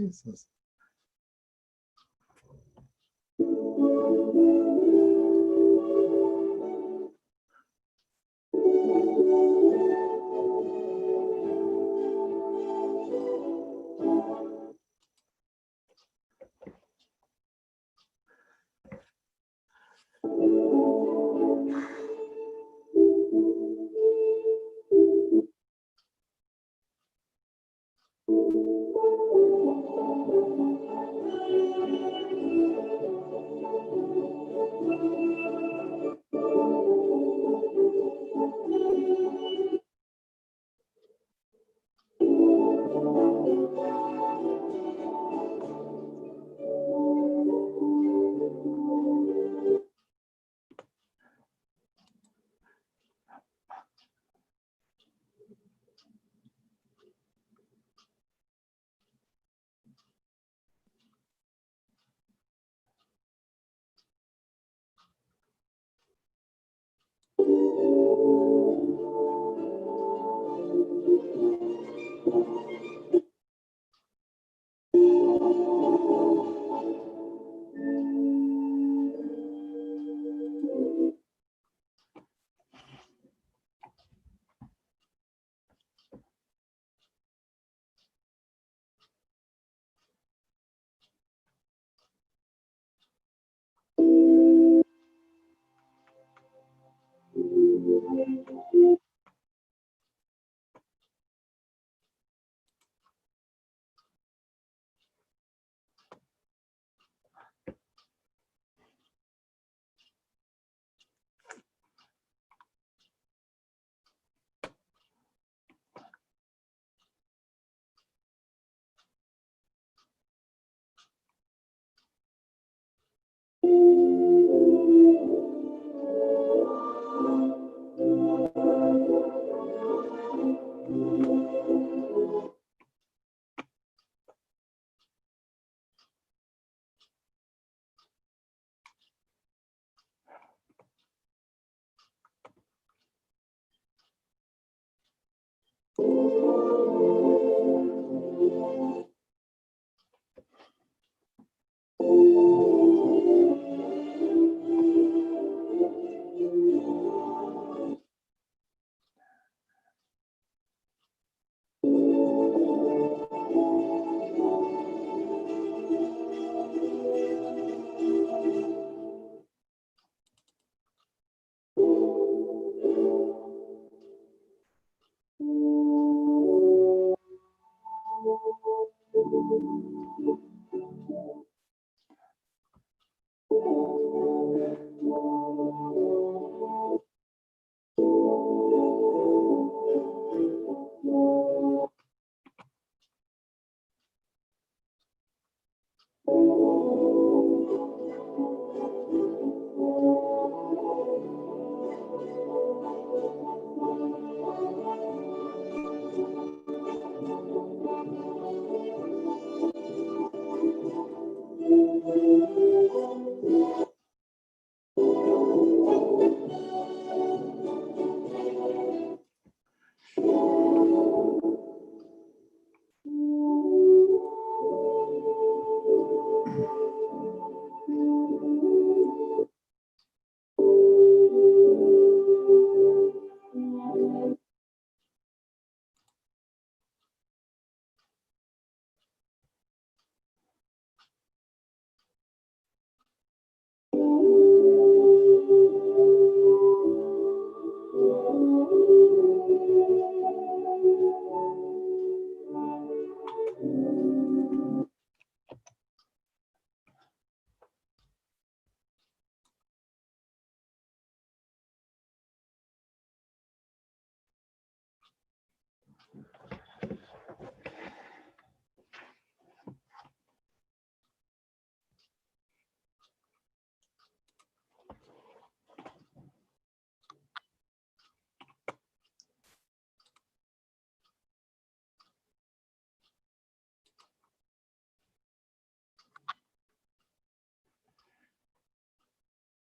Jesus.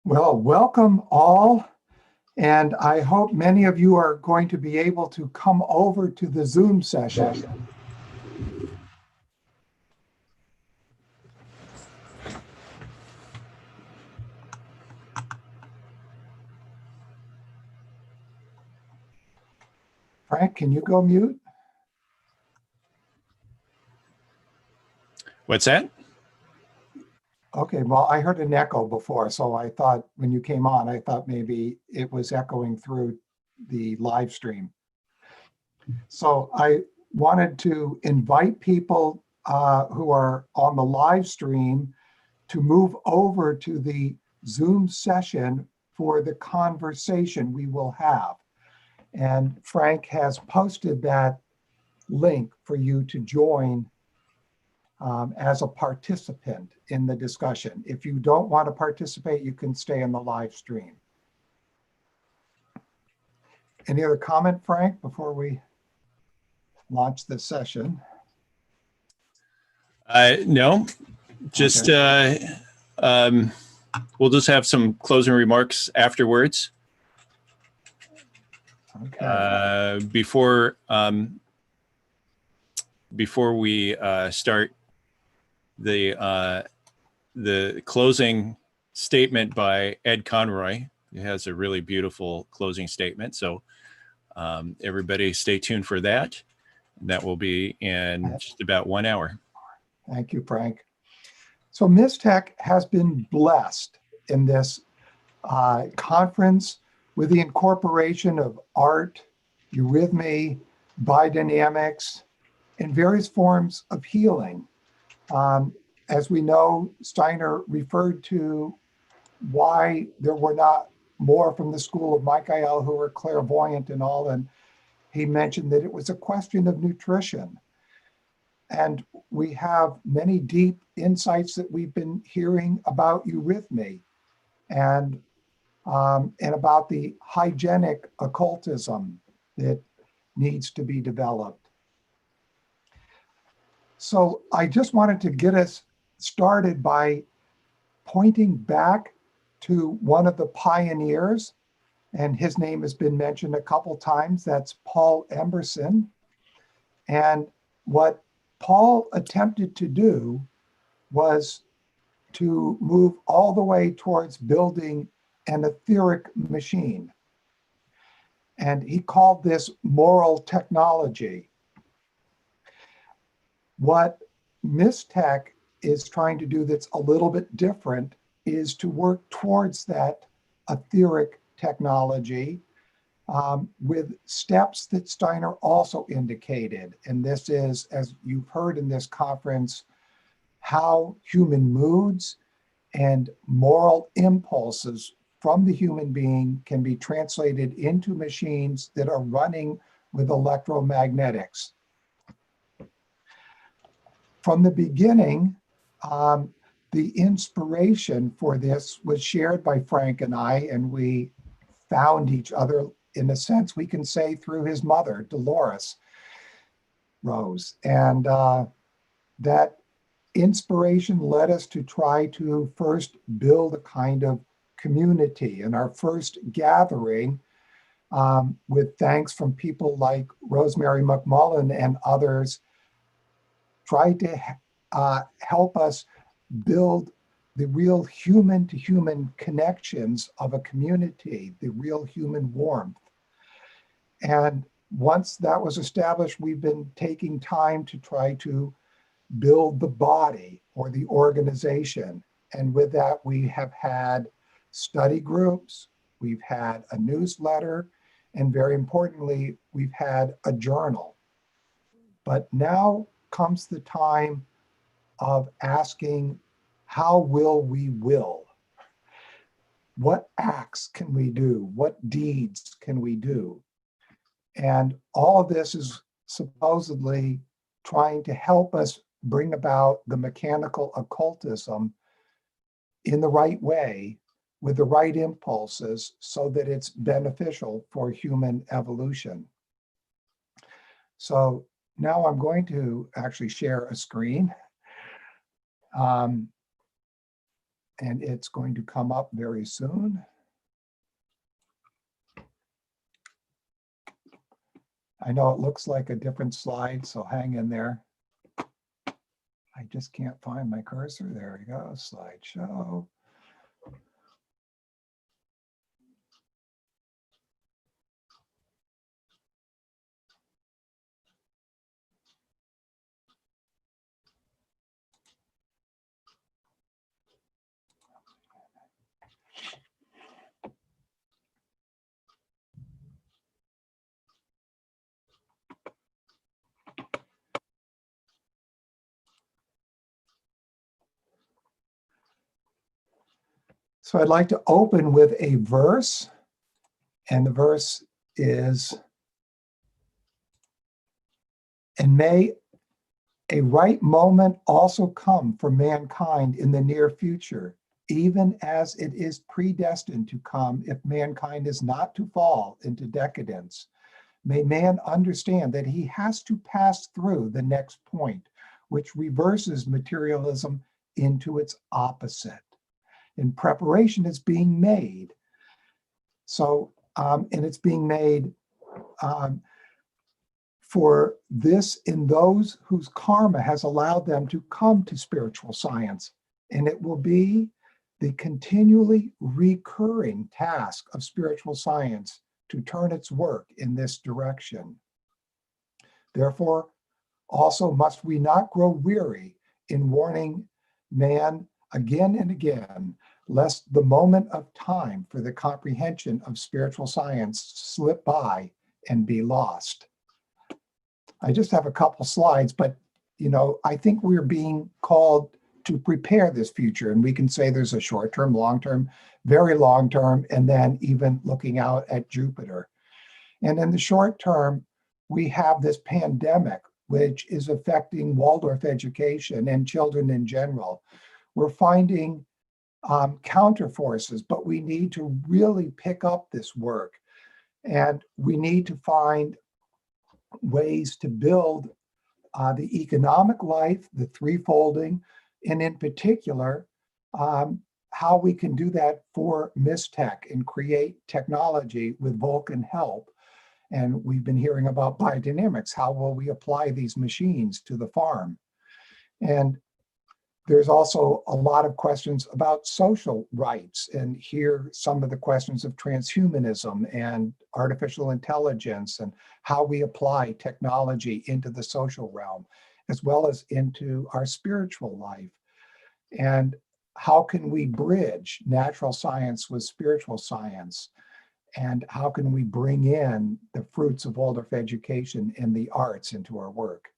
Well, welcome all. And I hope many of you are going to be able to come over to the Zoom session. Frank, can you go mute? What's that? Okay, well, I heard an echo before, so I thought when you came on, I thought maybe it was echoing through the live stream. So I wanted to invite people who are on the live stream to move over to the Zoom session for the conversation we will have. And Frank has posted that link for you to join as a participant in the discussion. If you don't want to participate, you can stay in the live stream. Any other comment, Frank, before we launch this session? No, just Okay. we'll just have some closing remarks afterwards. Okay. Before we start the closing statement by Ed Conroy. He has a really beautiful closing statement. So everybody stay tuned for that. That will be in just about 1 hour. Thank you, Frank. So Mystech has been blessed in this conference with the incorporation of art, eurythmy, biodynamics, and various forms of healing. As we know, Steiner referred to why there were not more from the school of Michael who were clairvoyant and all, and he mentioned that it was a question of nutrition. And we have many deep insights that we've been hearing about eurythmy and about the hygienic occultism that needs to be developed. So I just wanted to get us started by pointing back to one of the pioneers, and his name has been mentioned a couple times. That's Paul Emerson. And what Paul attempted to do was to move all the way towards building an etheric machine. And he called this moral technology. What Mystech is trying to do that's a little bit different is to work towards that etheric technology with steps that Steiner also indicated. And this is, as you've heard in this conference, how human moods and moral impulses from the human being can be translated into machines that are running with electromagnetics. From the beginning, the inspiration for this was shared by Frank and I, and we found each other, in a sense, we can say, through his mother, Dolores Rose. And that inspiration led us to try to first build a kind of community. And our first gathering, with thanks from people like Rosemary McMullen and others, tried to help us build the real human-to-human connections of a community, the real human warmth. And once that was established, we've been taking time to try to build the body or the organization. And with that, we have had study groups, we've had a newsletter, and very importantly, we've had a journal. But now comes the time of asking, how will we will? What acts can we do? What deeds can we do? And all of this is supposedly trying to help us bring about the mechanical occultism in the right way, with the right impulses, so that it's beneficial for human evolution. So now I'm going to actually share a screen. And it's going to come up very soon. I know it looks like a different slide, so hang in there. I just can't find my cursor. There we go, slideshow. So I'd like to open with a verse, and the verse is, "And may a right moment also come for mankind in the near future, even as it is predestined to come if mankind is not to fall into decadence. May man understand that he has to pass through the next point, which reverses materialism into its opposite." And preparation is being made. So, and it's being made um, for this in those whose karma has allowed them to come to spiritual science. And it will be the continually recurring task of spiritual science to turn its work in this direction. Therefore, also must we not grow weary in warning man again and again, lest the moment of time for the comprehension of spiritual science slip by and be lost. I just have a couple slides, but I think we're being called to prepare this future. And we can say there's a short-term, long-term, very long-term, and then even looking out at Jupiter. And in the short term, we have this pandemic, which is affecting Waldorf education and children in general. We're finding counter forces, but we need to really pick up this work. And we need to find ways to build the economic life, the threefolding, and in particular, how we can do that for Mystech and create technology with Vulcan help. And we've been hearing about biodynamics. How will we apply these machines to the farm? And there's also a lot of questions about social rights. And here, some of the questions of transhumanism and artificial intelligence and how we apply technology into the social realm, as well as into our spiritual life. And how can we bridge natural science with spiritual science? And how can we bring in the fruits of Waldorf education and the arts into our work?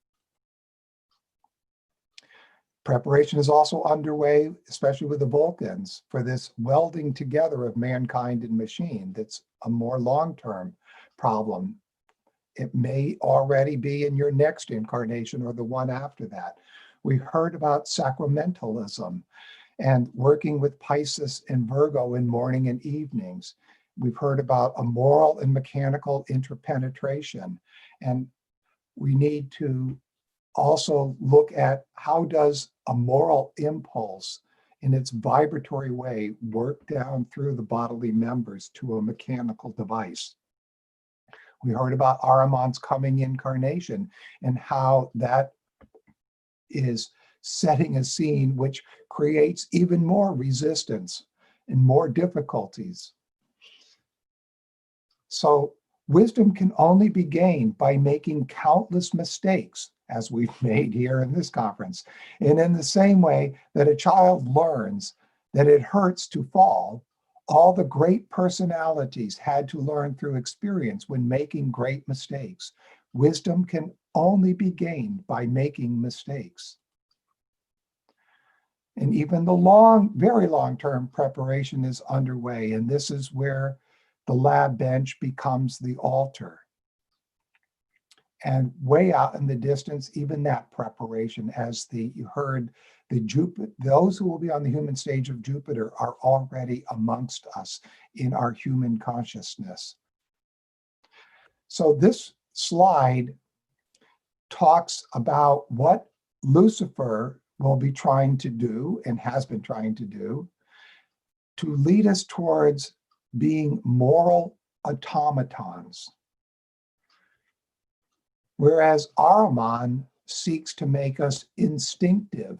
Preparation is also underway, especially with the Vulcans, for this welding together of mankind and machine. That's a more long-term problem. It may already be in your next incarnation or the one after that. We heard about sacramentalism and working with Pisces and Virgo in morning and evenings. We've heard about a moral and mechanical interpenetration. And we need to also look at how does a moral impulse in its vibratory way work down through the bodily members to a mechanical device. We heard about Ahriman's coming incarnation and how that is setting a scene which creates even more resistance and more difficulties. So wisdom can only be gained by making countless mistakes, as we've made here in this conference. And in the same way that a child learns that it hurts to fall, all the great personalities had to learn through experience when making great mistakes. Wisdom can only be gained by making mistakes. And even the very long-term preparation is underway. And this is where the lab bench becomes the altar. And way out in the distance, even that preparation, as you heard, those who will be on the human stage of Jupiter are already amongst us in our human consciousness. So this slide talks about what Lucifer will be trying to do and has been trying to do to lead us towards being moral automatons. Whereas Ahriman seeks to make us instinctive,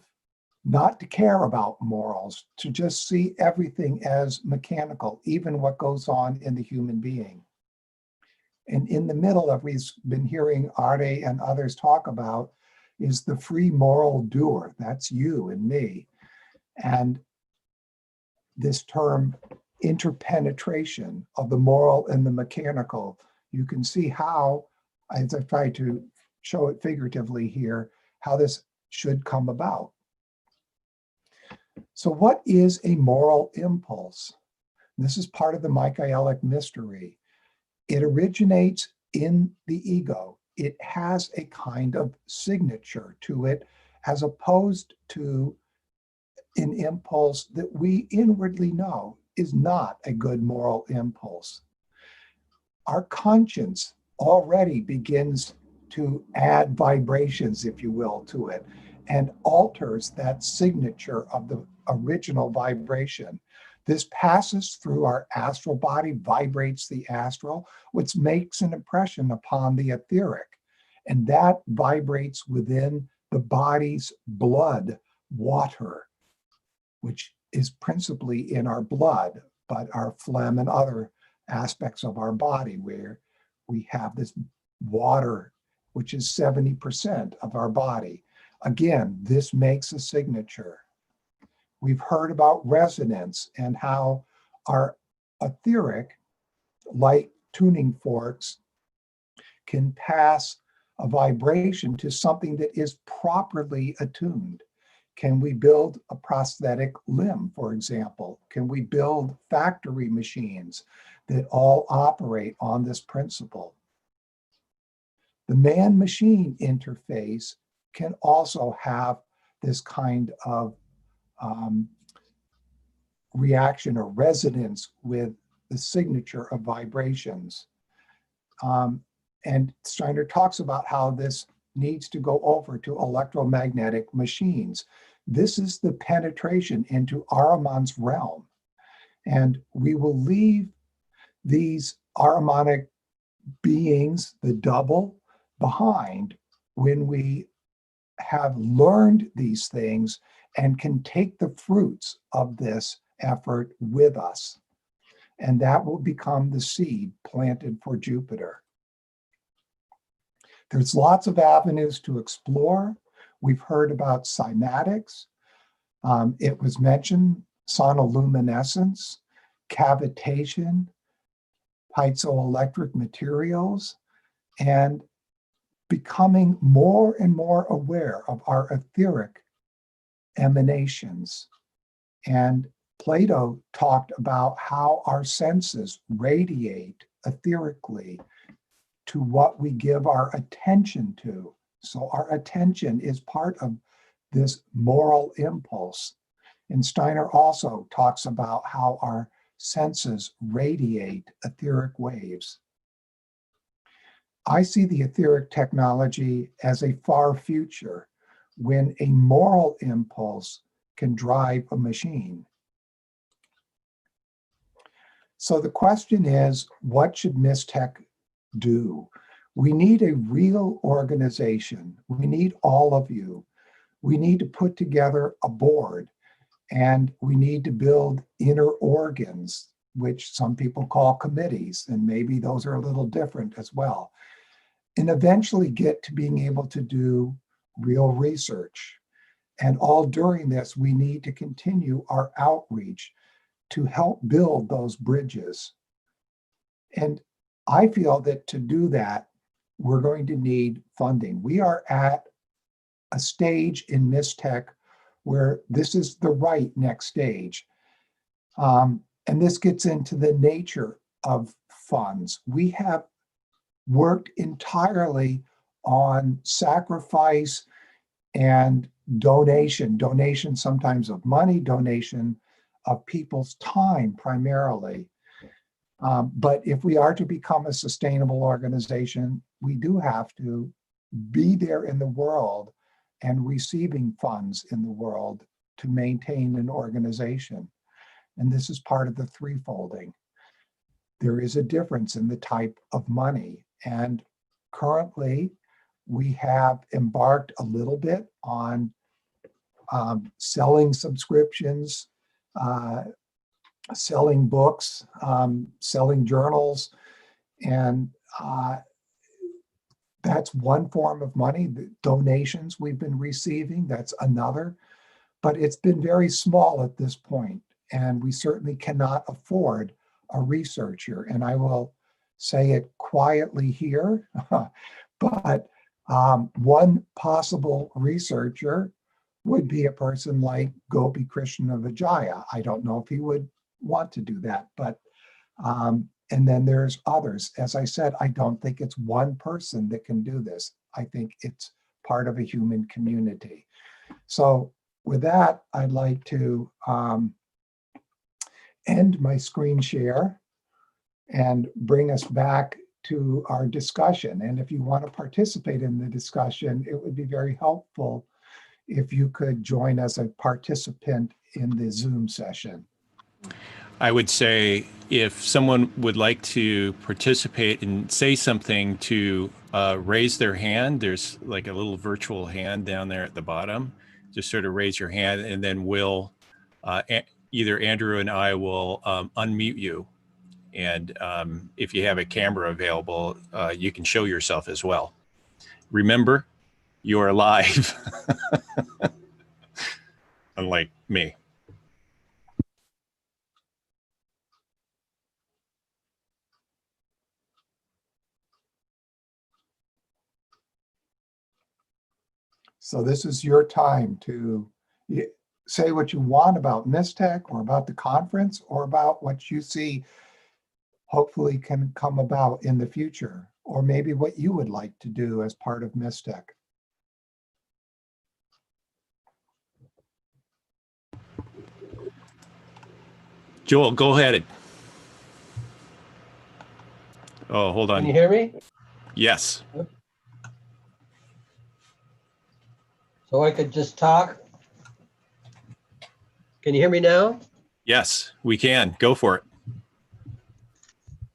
not to care about morals, to just see everything as mechanical, even what goes on in the human being. And in the middle of we've been hearing Arde and others talk about is the free moral doer. That's you and me. And this term interpenetration of the moral and the mechanical, you can see how, as I've tried to show it figuratively here, how this should come about. So what is a moral impulse? This is part of the Michaelic mystery. It originates in the ego. It has a kind of signature to it, as opposed to an impulse that we inwardly know is not a good moral impulse. Our conscience already begins to add vibrations, if you will, to it, and alters that signature of the original vibration. This passes through our astral body, vibrates the astral, which makes an impression upon the etheric. And that vibrates within the body's blood water, which is principally in our blood, but our phlegm and other aspects of our body where we have this water, which is 70% of our body. Again, this makes a signature. We've heard about resonance and how our etheric, like tuning forks, can pass a vibration to something that is properly attuned. Can we build a prosthetic limb, for example? Can we build factory machines that all operate on this principle? The man-machine interface can also have this kind of reaction or resonance with the signature of vibrations. And Steiner talks about how this needs to go over to electromagnetic machines. This is the penetration into Ahriman's realm. And we will leave these Ahrimanic beings, the double, behind when we have learned these things and can take the fruits of this effort with us. And that will become the seed planted for Jupiter. There's lots of avenues to explore. We've heard about cymatics. It was mentioned, sonoluminescence, cavitation, piezoelectric materials, and becoming more and more aware of our etheric emanations. And Plato talked about how our senses radiate etherically to what we give our attention to. So our attention is part of this moral impulse. And Steiner also talks about how our senses radiate etheric waves. I see the etheric technology as a far future when a moral impulse can drive a machine. So the question is, what should Mystech do? We need a real organization. We need all of you. We need to put together a board, and we need to build inner organs, which some people call committees, and maybe those are a little different as well. And eventually get to being able to do real research. And all during this, we need to continue our outreach to help build those bridges. And I feel that to do that, we're going to need funding. We are at a stage in Mystech where this is the right next stage. And this gets into the nature of funds. We have worked entirely on sacrifice and donation sometimes of money, donation of people's time primarily. But if we are to become a sustainable organization, we do have to be there in the world and receiving funds in the world to maintain an organization. And this is part of the threefolding. There is a difference in the type of money. And currently, we have embarked a little bit on selling subscriptions, selling books, selling journals, and that's one form of money. The donations we've been receiving, that's another, but it's been very small at this point, and we certainly cannot afford a researcher. And I will say it quietly here, but one possible researcher would be a person like Gopi Krishna Vijaya. I don't know if he would want to do that, but and then there's others. As I said, I don't think it's one person that can do this. I think it's part of a human community. So with that, I'd like to end my screen share and bring us back to our discussion. And if you want to participate in the discussion, it would be very helpful if you could join as a participant in the Zoom session. I would say if someone would like to participate and say something, to raise their hand, there's like a little virtual hand down there at the bottom. Just sort of raise your hand, and then we'll either Andrew and I will unmute you. And if you have a camera available, you can show yourself as well. Remember, you are live, unlike me. So this is your time to say what you want about Mystech or about the conference or about what you see hopefully can come about in the future, or maybe what you would like to do as part of Mystech. Joel, go ahead. Oh, hold on. Can you hear me? Yes. So I could just talk? Can you hear me now? Yes, we can. Go for it.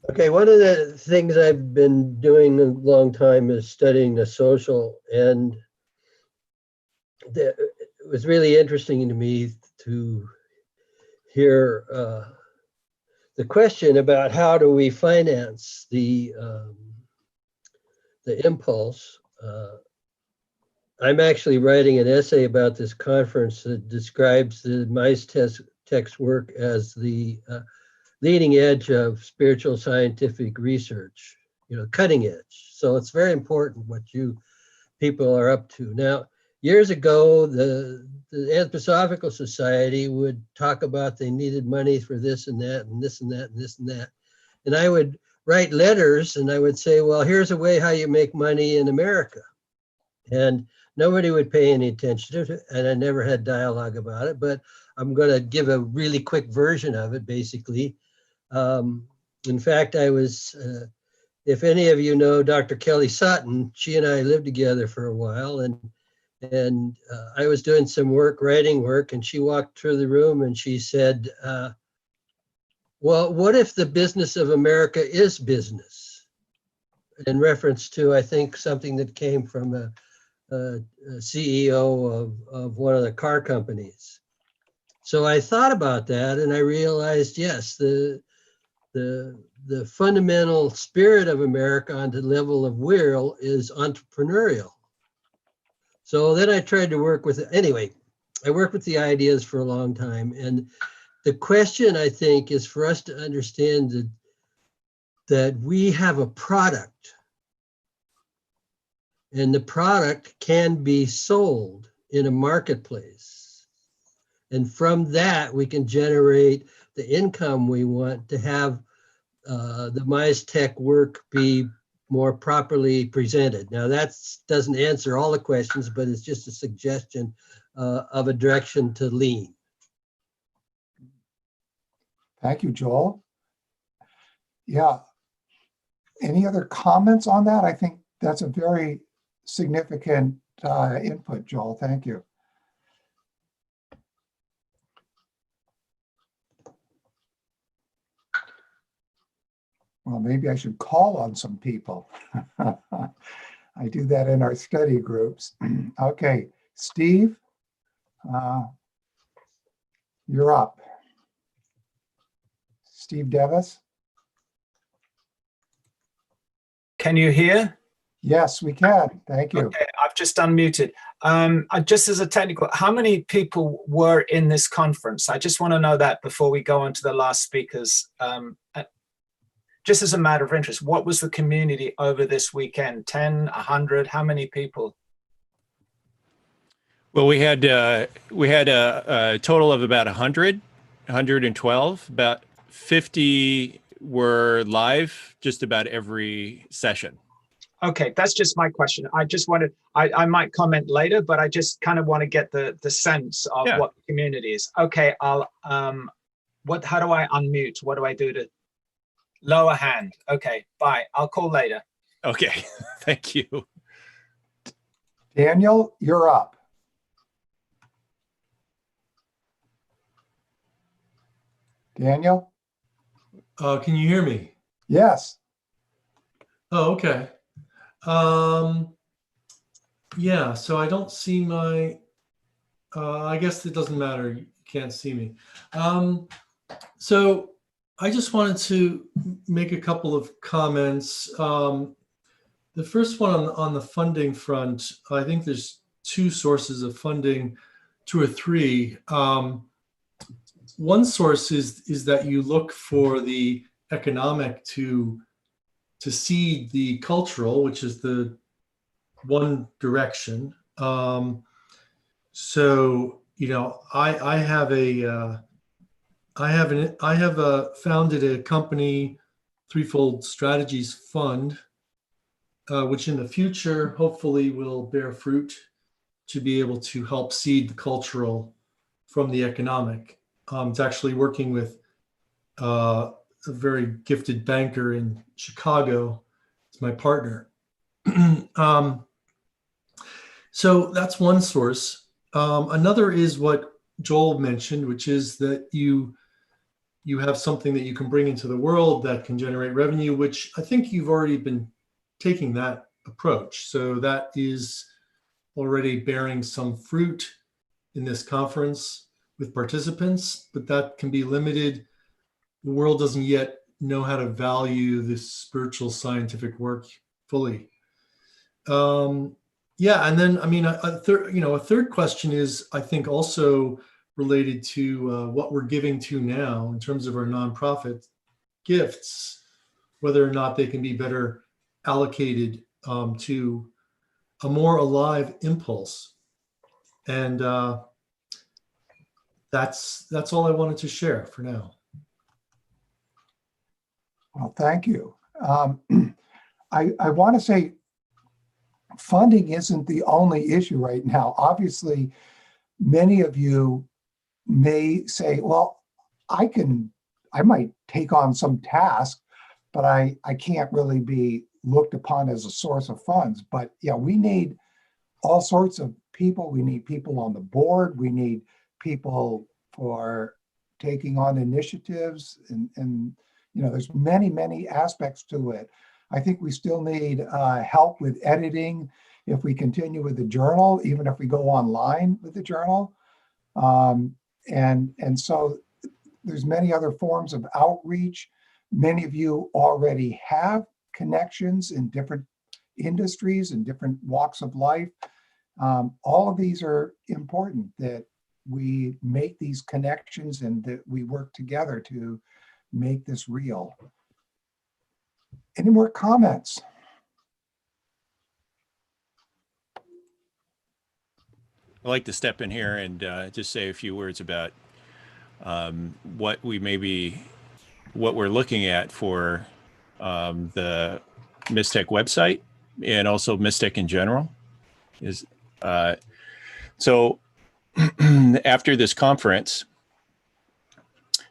Okay, one of the things I've been doing a long time is studying the social, and it was really interesting to me to hear the question about how do we finance the impulse. I'm actually writing an essay about this conference that describes the Mystech's work as the leading edge of spiritual scientific research, cutting edge. So it's very important what you people are up to. Now, years ago, the Anthroposophical Society would talk about they needed money for this and that and this and that and this and that. And I would write letters and I would say, well, here's a way how you make money in America. And nobody would pay any attention to it, and I never had dialogue about it, but I'm going to give a really quick version of it, basically. In fact, I was, if any of you know Dr. Kelly Sutton, she and I lived together for a while, and I was doing some work, writing work, and she walked through the room and she said, well, what if the business of America is business? In reference to, I think, something that came from a CEO of one of the car companies. So I thought about that and I realized, yes, the fundamental spirit of America on the level of will is entrepreneurial. So then I tried to work with it. Anyway, I worked with the ideas for a long time. And the question, I think, is for us to understand that we have a product. And the product can be sold in a marketplace. And from that, we can generate the income we want to have the Mystech work be more properly presented. Now, that doesn't answer all the questions, but it's just a suggestion of a direction to lean. Thank you, Joel. Yeah. Any other comments on that? I think that's a very significant input, Joel. Thank you. Well, maybe I should call on some people. I do that in our study groups. Okay, Steve, you're up. Steve Devis? Can you hear? Yes, we can. Thank you. Okay, I've just unmuted. Just as a technical, how many people were in this conference? I just want to know that before we go on to the last speakers. Just as a matter of interest, what was the community over this weekend? 10, 100, how many people? Well, we had a total of about 112. About 50 were live just about every session. Okay, that's just my question. I just wanted, I might comment later, but I just kind of want to get the sense of Yeah. what the community is. Okay, I'll, how do I unmute? What do I do to lower hand? Okay, bye. I'll call later. Okay, thank you. Daniel, you're up. Daniel? Can you hear me? Yes. Oh, okay. Yeah, so I don't see my, I guess it doesn't matter. You can't see me. So I just wanted to make a couple of comments. The first one on the funding front, I think there's two sources of funding, two or three. One source is that you look for the economic to seed the cultural, which is the one direction. So I have founded a company, Threefold Strategies Fund, which in the future hopefully will bear fruit to be able to help seed the cultural from the economic. It's actually working with a very gifted banker in Chicago. It's my partner. So that's one source. Another is what Joel mentioned, which is that you have something that you can bring into the world that can generate revenue, which I think you've already been taking that approach. So that is already bearing some fruit in this conference with participants, but that can be limited. The world doesn't yet know how to value this spiritual scientific work fully. Yeah, and then a third question is, I think, also related to what we're giving to now in terms of our nonprofit gifts, whether or not they can be better allocated to a more alive impulse. And that's all I wanted to share for now. Well, thank you. I want to say funding isn't the only issue right now. Obviously, many of you may say, well, I might take on some task, but I can't really be looked upon as a source of funds. But yeah, we need all sorts of people. We need people on the board. We need people for taking on initiatives, and there's many aspects to it. I think we still need help with editing if we continue with the journal, even if we go online with the journal. And so there's many other forms of outreach. Many of you already have connections in different industries and different walks of life. All of these are important, that we make these connections and that we work together to make this real. Any more comments? I'd like to step in here and just say a few words about what we're looking at for the Mystech website and also Mystech in general. So after this conference,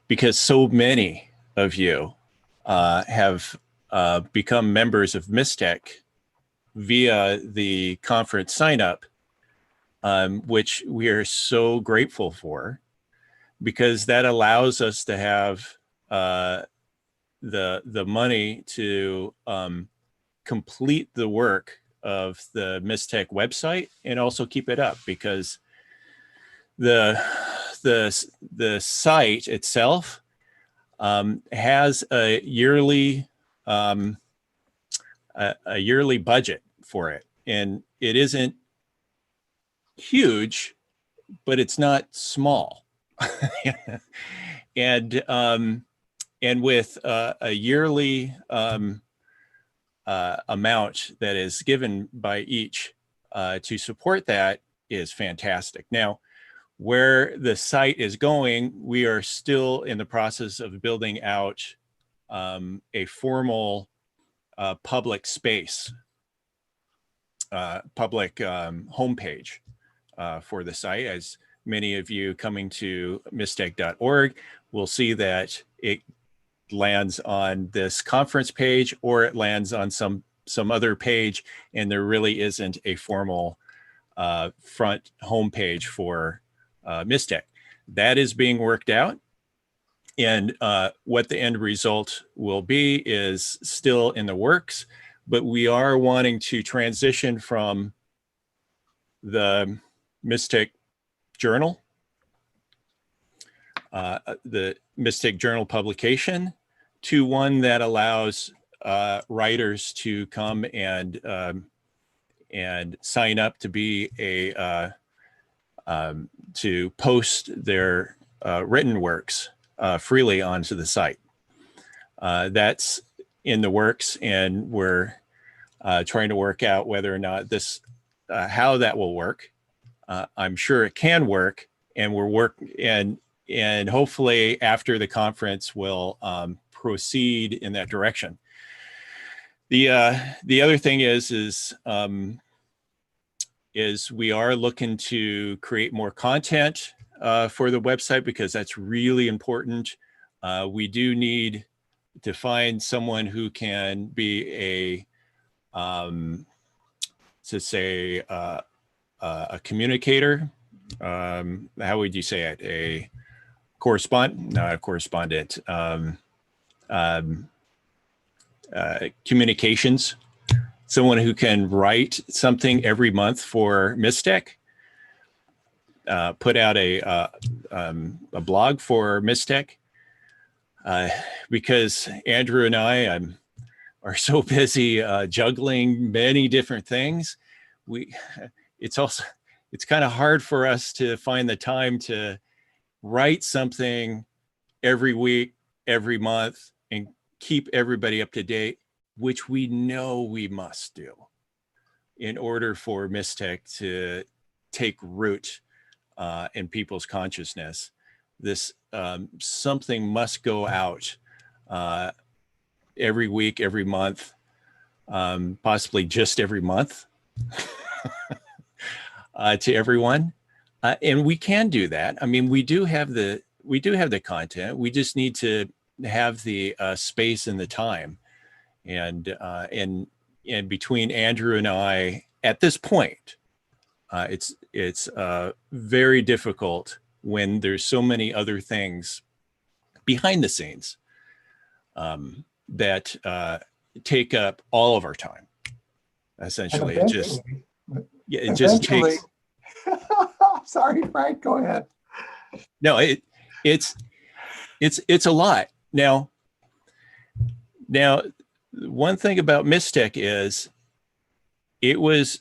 because so many of you have become members of Mystech via the conference sign up, which we are so grateful for, because that allows us to have the money to complete the work of the Mystech website and also keep it up, because the site itself has a yearly budget for it, and it isn't huge, but it's not small. And with a yearly amount that is given by each to support that, is fantastic. Now, where the site is going, we are still in the process of building out a formal public space, public homepage for the site. As many of you coming to mystech.org will see that it lands on this conference page, or it lands on some other page, and there really isn't a formal front homepage for Mystech. That is being worked out, and what the end result will be is still in the works, but we are wanting to transition from the Mystech journal, the Mystech journal publication, to one that allows writers to come and sign up to be to post their written works freely onto the site. That's in the works, and we're trying to work out whether or not this, how that will work. I'm sure it can work, and and hopefully after the conference we'll proceed in that direction. The other thing is we are looking to create more content for the website, because that's really important. We do need to find someone who can be a communicator. How would you say it? Not a correspondent. Communications. Someone who can write something every month for Mystech, put out a blog for Mystech, because Andrew and I are so busy juggling many different things. It's kind of hard for us to find the time to write something every week, every month, and keep everybody up to date, which we know we must do in order for Mystech to take root in people's consciousness. This something must go out every week, every month, possibly just every month to everyone. And we can do that. I mean, we do have the content. We just need to have the space and the time. And between Andrew and I, at this point, it's very difficult when there's so many other things behind the scenes that take up all of our time. Essentially, it just takes. Sorry, Frank, go ahead. No, it's a lot. Now, one thing about Mystech is it was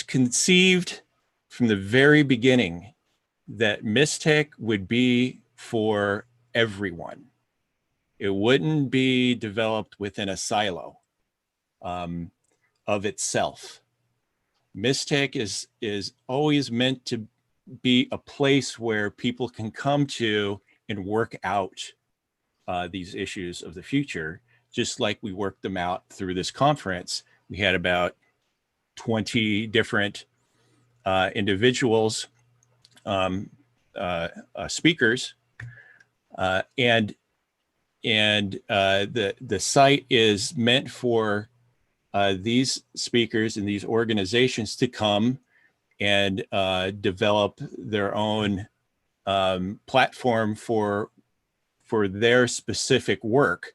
conceived from the very beginning that Mystech would be for everyone. It wouldn't be developed within a silo of itself. Mystech is always meant to be a place where people can come to and work out these issues of the future, just like we worked them out through this conference. We had about 20 different individuals, speakers, and the site is meant for these speakers and these organizations to come and develop their own platform for their specific work,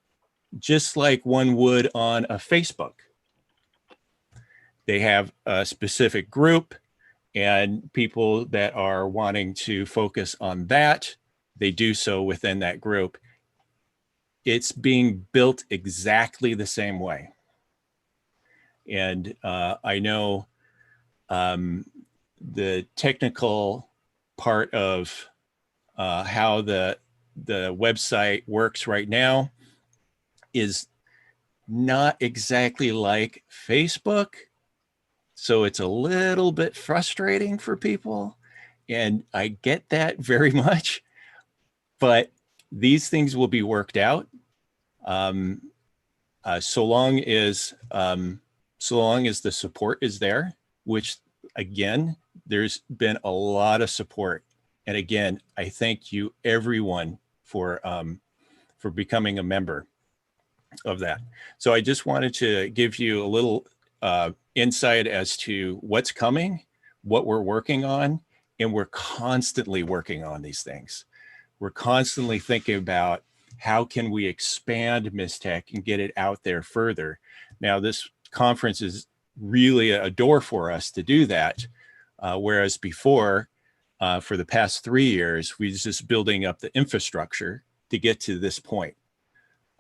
just like one would on a Facebook. They have a specific group and people that are wanting to focus on that, they do so within that group. It's being built exactly the same way. And I know the technical part of how the website works right now is not exactly like Facebook. So it's a little bit frustrating for people. And I get that very much, but these things will be worked out. So long as the support is there, which again, there's been a lot of support. And again, I thank you everyone for becoming a member of that. So I just wanted to give you a little insight as to what's coming, what we're working on, and we're constantly working on these things. We're constantly thinking about how can we expand Mystech and get it out there further. Now, this conference is really a door for us to do that, whereas before, for the past 3 years, we was just building up the infrastructure to get to this point.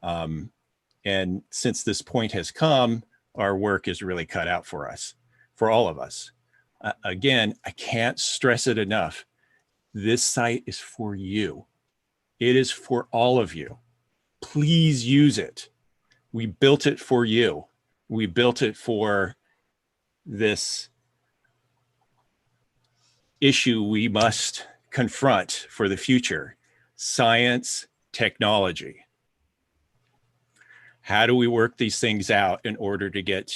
And since this point has come, our work is really cut out for us, for all of us. Again, I can't stress it enough. This site is for you. It is for all of you. Please use it. We built it for you. We built it for this issue we must confront for the future: science, technology. How do we work these things out in order to get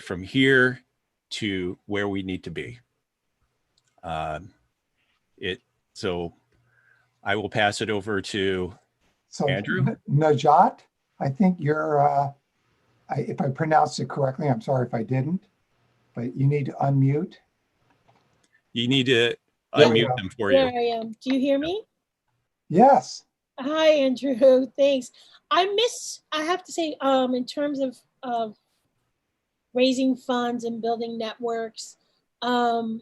from here to where we need to be? So I will pass it over to So Andrew. Najat, I think you're, if I pronounced it correctly, I'm sorry if I didn't, but you need to unmute. You need to There we unmute go. them for There you. I am. Do you hear me? Yes. Hi, Andrew. Thanks. I have to say, in terms of raising funds and building networks, that,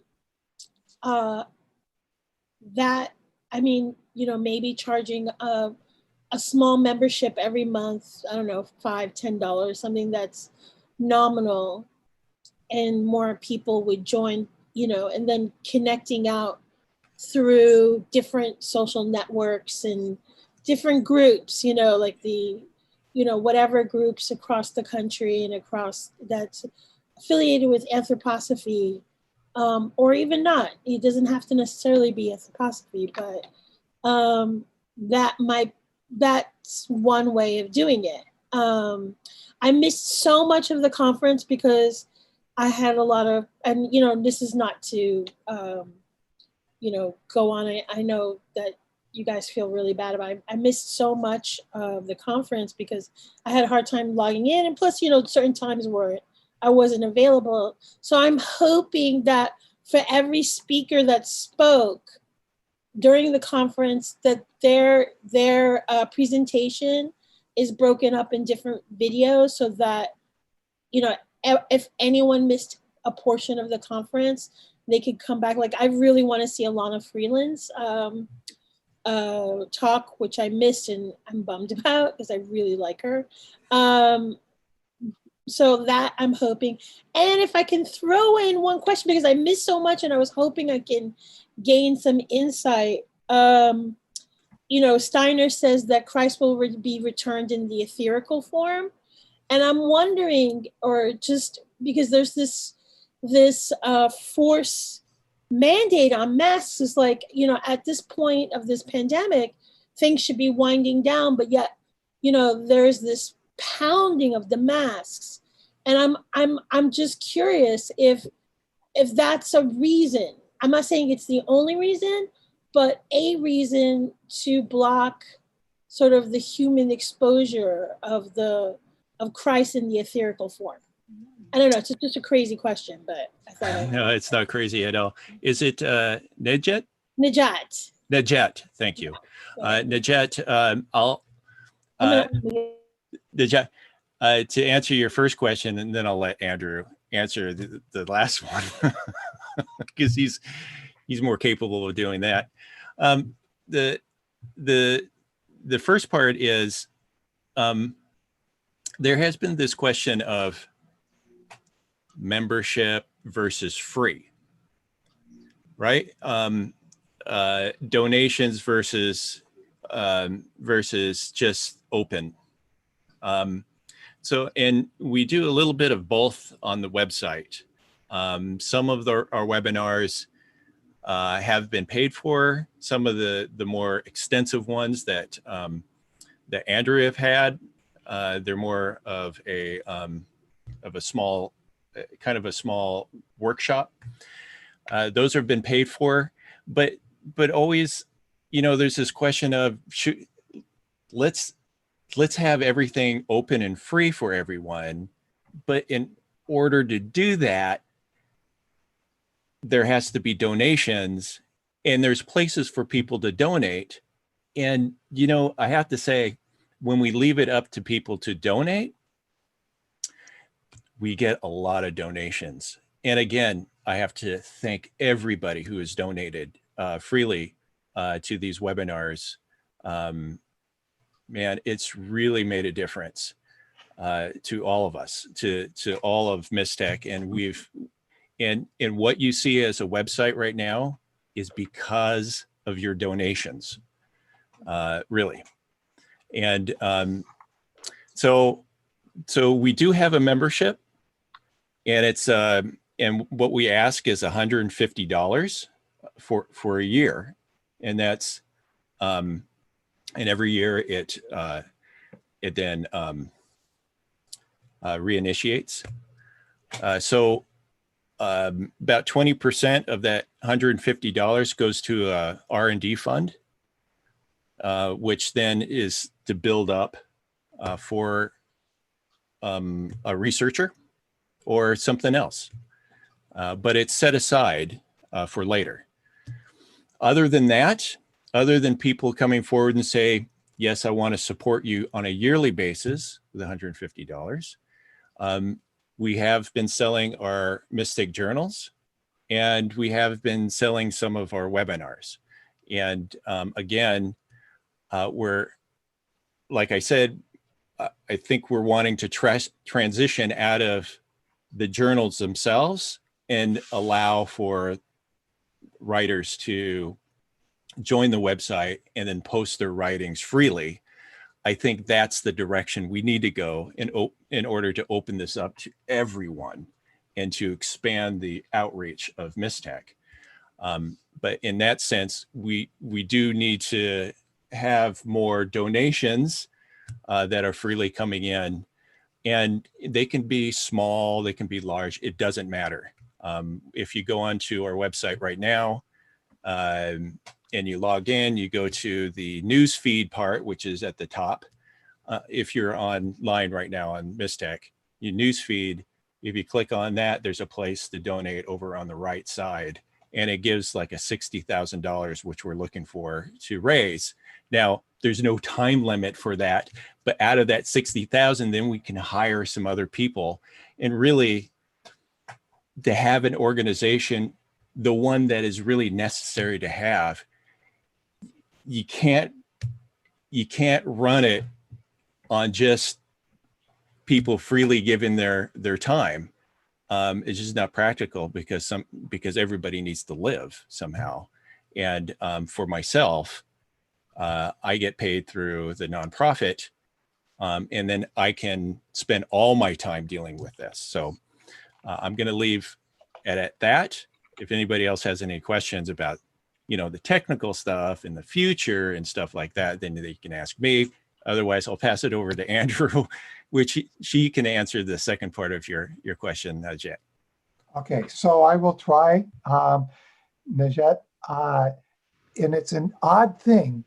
I mean, maybe charging a small membership every month, I don't know, $5, $10, something that's nominal, and more people would join, and then connecting out through different social networks and different groups, like whatever groups across the country and across that's affiliated with anthroposophy, or even not. It doesn't have to necessarily be anthroposophy, but that's one way of doing it. I missed so much of the conference because I had a lot of, and this is not to go on. I know that you guys feel really bad about it. I missed so much of the conference because I had a hard time logging in, and plus, certain times where I wasn't available. So I'm hoping that for every speaker that spoke during the conference, that their presentation is broken up in different videos, so that if anyone missed a portion of the conference, they could come back. Like, I really want to see Alana Freeland's talk, which I missed, and I'm bummed about because I really like her. So that I'm hoping. And if I can throw in one question, because I missed so much and I was hoping I can gain some insight. Steiner says that Christ will be returned in the etherical form. And I'm wondering, or just because there's this force mandate on masks, is like, at this point of this pandemic, things should be winding down, but yet, there's this pounding of the masks. And I'm just curious if that's a reason. I'm not saying it's the only reason, but a reason to block sort of the human exposure of Christ in the etherical form. I don't know. It's just a crazy question, but I thought No, it's not crazy at all. Is it Najat? Najat. Najat, thank you. Najat, I'll Najat, to answer your first question, and then I'll let Andrew answer the last one because he's more capable of doing that. The first part is there has been this question of membership versus free, right? Donations versus just open. So, and we do a little bit of both on the website. Some of our webinars have been paid for. Some of the more extensive ones that that Andrew have had, they're more of a small, kind of a small workshop. Those have been paid for, but always, you know, there's this question of let's have everything open and free for everyone, but in order to do that, there has to be donations, and there's places for people to donate. And, you know, I have to say, when we leave it up to people to donate, we get a lot of donations. And again, I have to thank everybody who has donated freely to these webinars. Man, it's really made a difference to all of us, to all of Mystech. And what you see as a website right now is because of your donations, really. And so we do have a membership, and it's and what we ask is $150 for a year, and that's and every year it then reinitiates. So about 20% of that $150 goes to a R&D fund, which then is to build up for a researcher or something else. But it's set aside for later. Other than that, other than people coming forward and say, yes, I want to support you on a yearly basis with $150, we have been selling our Mystech journals, and we have been selling some of our webinars. And again, we're, like I said, I think we're wanting to transition out of the journals themselves and allow for writers to join the website and then post their writings freely. I think that's the direction we need to go in order to open this up to everyone and to expand the outreach of Mystech. But in that sense, we do need to have more donations that are freely coming in, and they can be small, they can be large, it doesn't matter. If you go onto our website right now, and you log in, you go to the news feed part, which is at the top. If you're online right now on Mystech, your news feed, if you click on that, there's a place to donate over on the right side. And it gives like a $60,000, which we're looking for to raise. Now, there's no time limit for that, but out of that 60,000, then we can hire some other people. And really, to have an organization, the one that is really necessary to have, you can't run it on just people freely giving their time. It's just not practical because everybody needs to live somehow. And for myself, I get paid through the nonprofit, and then I can spend all my time dealing with this. So I'm going to leave it at that. If anybody else has any questions about, you know, the technical stuff in the future and stuff like that, then they can ask me. Otherwise, I'll pass it over to Andrew, which she can answer the second part of your question, Najat. Okay, so I will try, Najat. And it's an odd thing,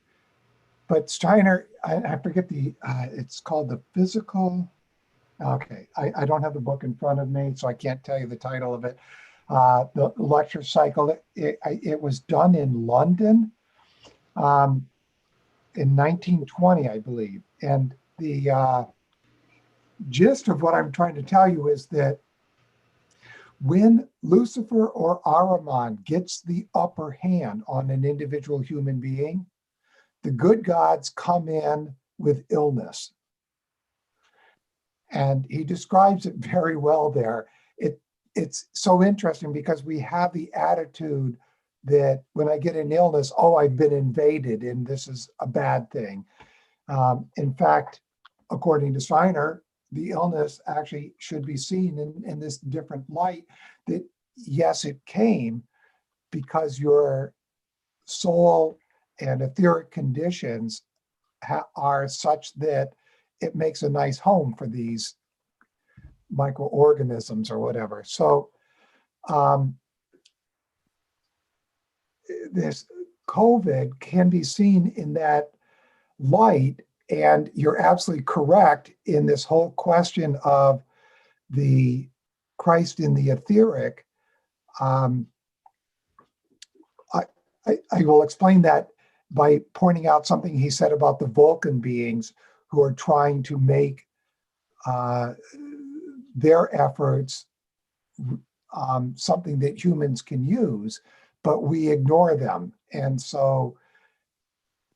but Steiner, I forget it's called the physical. Okay, I don't have the book in front of me, so I can't tell you the title of it. The lecture cycle, it was done in London in 1920, I believe. And the gist of what I'm trying to tell you is that when Lucifer or Ahriman gets the upper hand on an individual human being, the good gods come in with illness. And he describes it very well there. It's so interesting because we have the attitude that when I get an illness, oh, I've been invaded and this is a bad thing. In fact, according to Steiner, the illness actually should be seen in this different light, that yes, it came because your soul and etheric conditions are such that it makes a nice home for these microorganisms or whatever. So this COVID can be seen in that light. And you're absolutely correct in this whole question of the Christ in the etheric. I will explain that by pointing out something he said about the Vulcan beings who are trying to make their efforts something that humans can use, but we ignore them. And so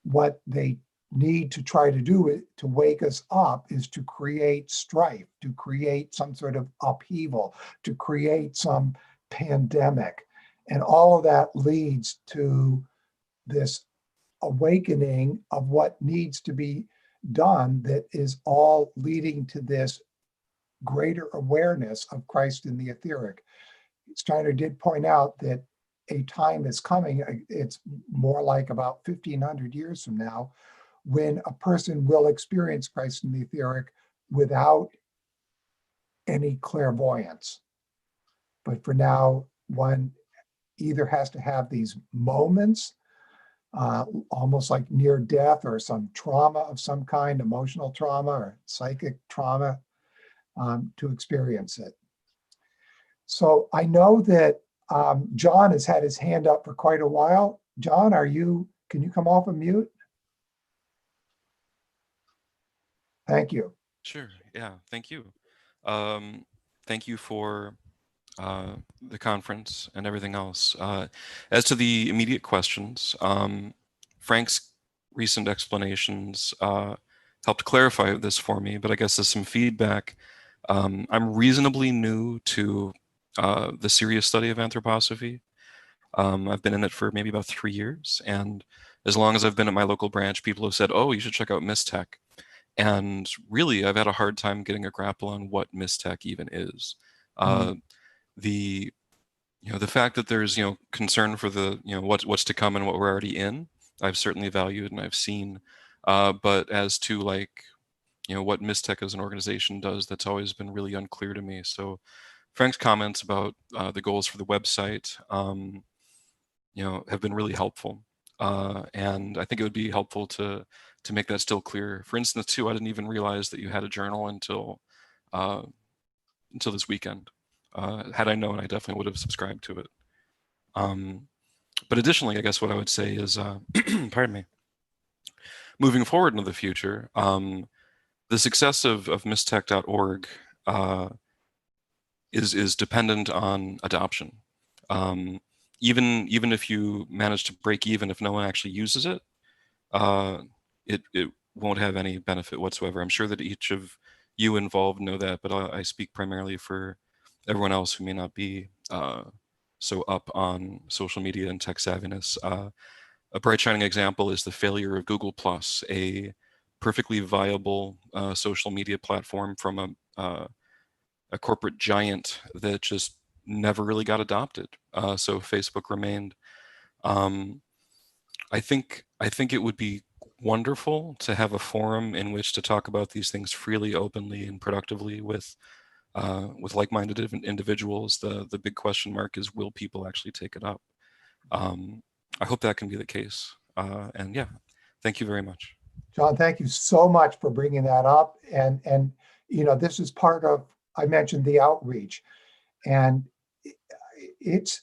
what they need to try to do it to wake us up is to create strife, to create some sort of upheaval, to create some pandemic. And all of that leads to this awakening of what needs to be done, that is all leading to this greater awareness of Christ in the etheric. Steiner did point out that a time is coming, it's more like about 1500 years from now, when a person will experience Christ in the etheric without any clairvoyance. But for now, one either has to have these moments, almost like near death or some trauma of some kind, emotional trauma or psychic trauma, to experience it. So I know that John has had his hand up for quite a while. John, can you come off of mute? Thank you. Sure. Yeah. Thank you. Thank you for the conference and everything else. As to the immediate questions, Frank's recent explanations helped clarify this for me, but I guess as some feedback, I'm reasonably new to the serious study of anthroposophy. I've been in it for maybe about 3 years, and as long as I've been at my local branch, people have said, oh, you should check out Mystech. And really, I've had a hard time getting a grapple on what Mystech even is. The fact that there's concern for the what's to come and what we're already in, I've certainly valued and I've seen. But as to what Mystech as an organization does, that's always been really unclear to me. So Frank's comments about the goals for the website, have been really helpful. And I think it would be helpful to make that still clear. For instance, too, I didn't even realize that you had a journal until this weekend. Had I known, I definitely would have subscribed to it. But additionally, I guess what I would say is, pardon me, moving forward into the future, the success of mystech.org is dependent on adoption. Even if you manage to break even, if no one actually uses it, it won't have any benefit whatsoever. I'm sure that each of you involved know that, but I speak primarily for everyone else who may not be so up on social media and tech savviness. A bright shining example is the failure of Google+, a perfectly viable social media platform from a corporate giant that just never really got adopted. So Facebook remained. I think it would be wonderful to have a forum in which to talk about these things freely, openly, and productively with like-minded individuals. The big question mark is, will people actually take it up? I hope that can be the case. And yeah, thank you very much. John, thank you so much for bringing that up. And this is part of, I mentioned the outreach, and it's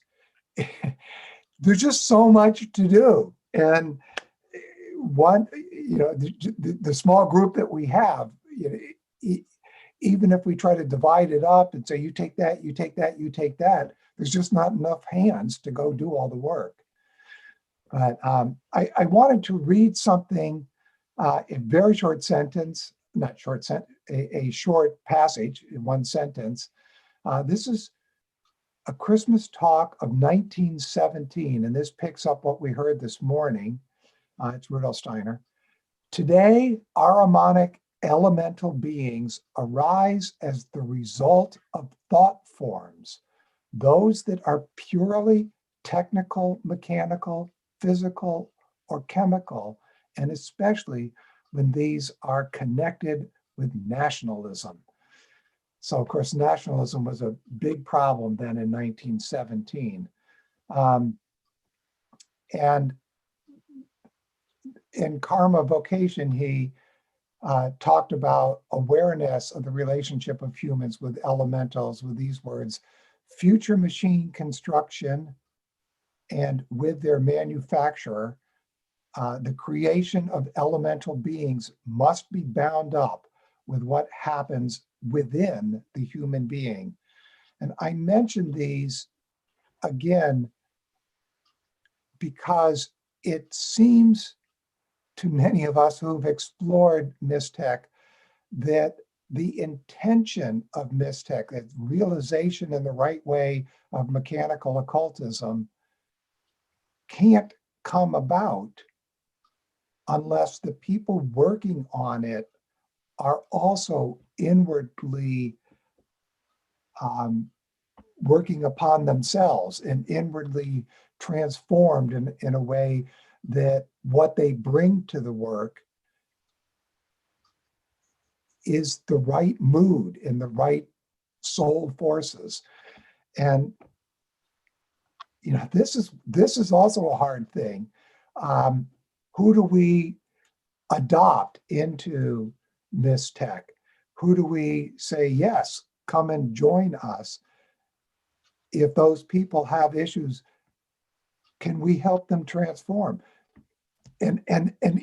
there's just so much to do. And the small group that we have, even if we try to divide it up and say, you take that, you take that, you take that, there's just not enough hands to go do all the work. But I wanted to read something, a very short sentence, not short sentence, a short passage in one sentence. This is a Christmas talk of 1917, and this picks up what we heard this morning. It's Rudolf Steiner. Today, our elemental beings arise as the result of thought forms, those that are purely technical, mechanical, physical, or chemical, and especially when these are connected with nationalism. So, of course, nationalism was a big problem then in 1917. And in Karma Vocation, he talked about awareness of the relationship of humans with elementals with these words: future machine construction and with their manufacturer, the creation of elemental beings must be bound up with what happens within the human being. And I mention these again because it seems to many of us who've explored Mystech that the intention of Mystech, that realization in the right way of mechanical occultism, can't come about unless the people working on it are also inwardly working upon themselves and inwardly transformed in a way that what they bring to the work is the right mood and the right soul forces. And this is also a hard thing. Who do we adopt into Mystech? Who do we say, yes, come and join us? If those people have issues, can we help them transform? And